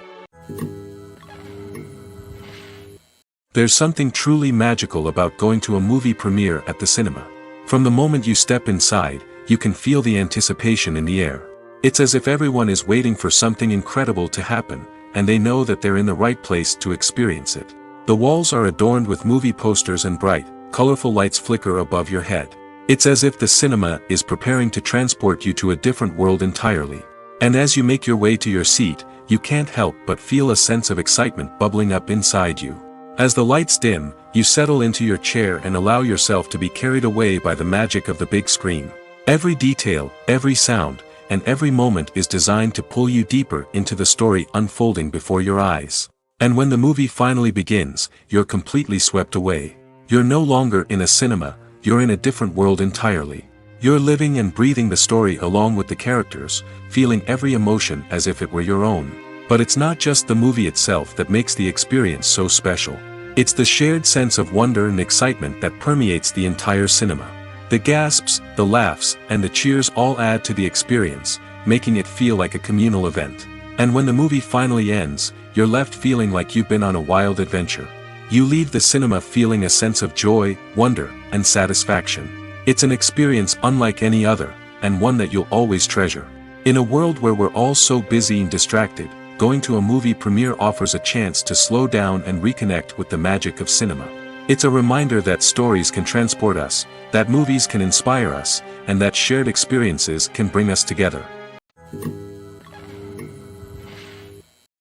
There's something truly magical about going to a movie premiere at the cinema. From the moment you step inside, you can feel the anticipation in the air. It's as if everyone is waiting for something incredible to happen, and they know that they're in the right place to experience it. The walls are adorned with movie posters and bright, colorful lights flicker above your head. It's as if the cinema is preparing to transport you to a different world entirely. And as you make your way to your seat, you can't help but feel a sense of excitement bubbling up inside you. As the lights dim, you settle into your chair and allow yourself to be carried away by the magic of the big screen. Every detail, every sound, and every moment is designed to pull you deeper into the story unfolding before your eyes. And when the movie finally begins, you're completely swept away. You're no longer in a cinema, you're in a different world entirely. You're living and breathing the story along with the characters, feeling every emotion as if it were your own. But it's not just the movie itself that makes the experience so special. It's the shared sense of wonder and excitement that permeates the entire cinema. The gasps, the laughs, and the cheers all add to the experience, making it feel like a communal event. And when the movie finally ends, you're left feeling like you've been on a wild adventure. You leave the cinema feeling a sense of joy, wonder, and satisfaction. It's an experience unlike any other, and one that you'll always treasure. In a world where we're all so busy and distracted, going to a movie premiere offers a chance to slow down and reconnect with the magic of cinema. It's a reminder that stories can transport us, that movies can inspire us, and that shared experiences can bring us together.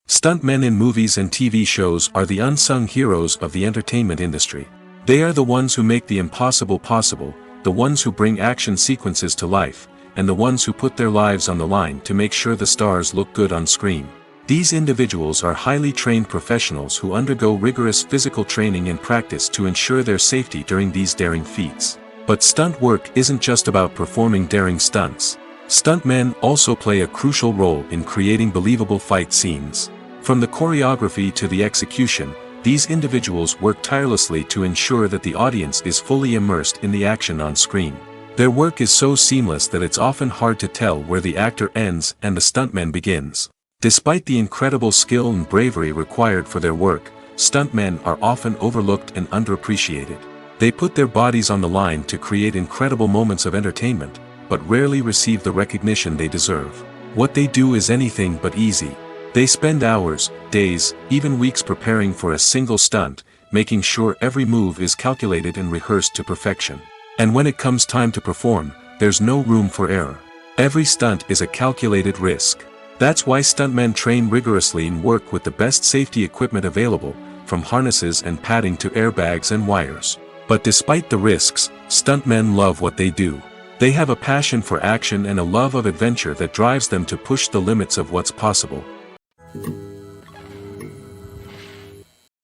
Stuntmen in movies and TV shows are the unsung heroes of the entertainment industry. They are the ones who make the impossible possible, the ones who bring action sequences to life, and the ones who put their lives on the line to make sure the stars look good on screen. These individuals are highly trained professionals who undergo rigorous physical training and practice to ensure their safety during these daring feats. But stunt work isn't just about performing daring stunts. Stuntmen also play a crucial role in creating believable fight scenes. From the choreography to the execution, these individuals work tirelessly to ensure that the audience is fully immersed in the action on screen. Their work is so seamless that it's often hard to tell where the actor ends and the stuntman begins. Despite the incredible skill and bravery required for their work, stuntmen are often overlooked and underappreciated. They put their bodies on the line to create incredible moments of entertainment, but rarely receive the recognition they deserve. What they do is anything but easy. They spend hours, days, even weeks preparing for a single stunt, making sure every move is calculated and rehearsed to perfection. And when it comes time to perform, there's no room for error. Every stunt is a calculated risk. That's why stuntmen train rigorously and work with the best safety equipment available, from harnesses and padding to airbags and wires. But despite the risks, stuntmen love what they do. They have a passion for action and a love of adventure that drives them to push the limits of what's possible.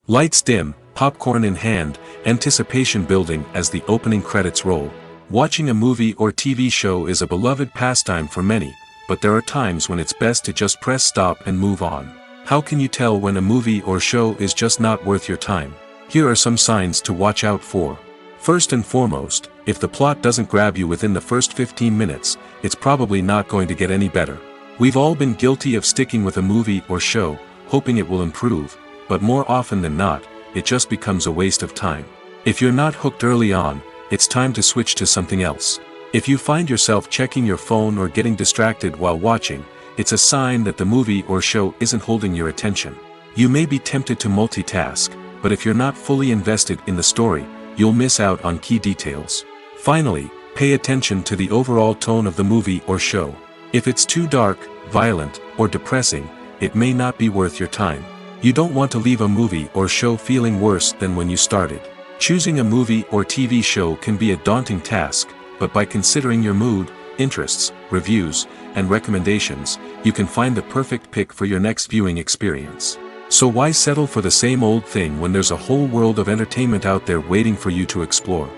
Lights dim, popcorn in hand, anticipation building as the opening credits roll. Watching a movie or TV show is a beloved pastime for many, but there are times when it's best to just press stop and move on. How can you tell when a movie or show is just not worth your time? Here are some signs to watch out for. First and foremost, if the plot doesn't grab you within the first 15 minutes, it's probably not going to get any better. We've all been guilty of sticking with a movie or show, hoping it will improve, but more often than not, it just becomes a waste of time. If you're not hooked early on, it's time to switch to something else. If you find yourself checking your phone or getting distracted while watching, it's a sign that the movie or show isn't holding your attention. You may be tempted to multitask, but if you're not fully invested in the story, you'll miss out on key details. Finally, pay attention to the overall tone of the movie or show. If it's too dark, violent, or depressing, it may not be worth your time. You don't want to leave a movie or show feeling worse than when you started. Choosing a movie or TV show can be a daunting task, but by considering your mood, interests, reviews, and recommendations, you can find the perfect pick for your next viewing experience. So why settle for the same old thing when there's a whole world of entertainment out there waiting for you to explore?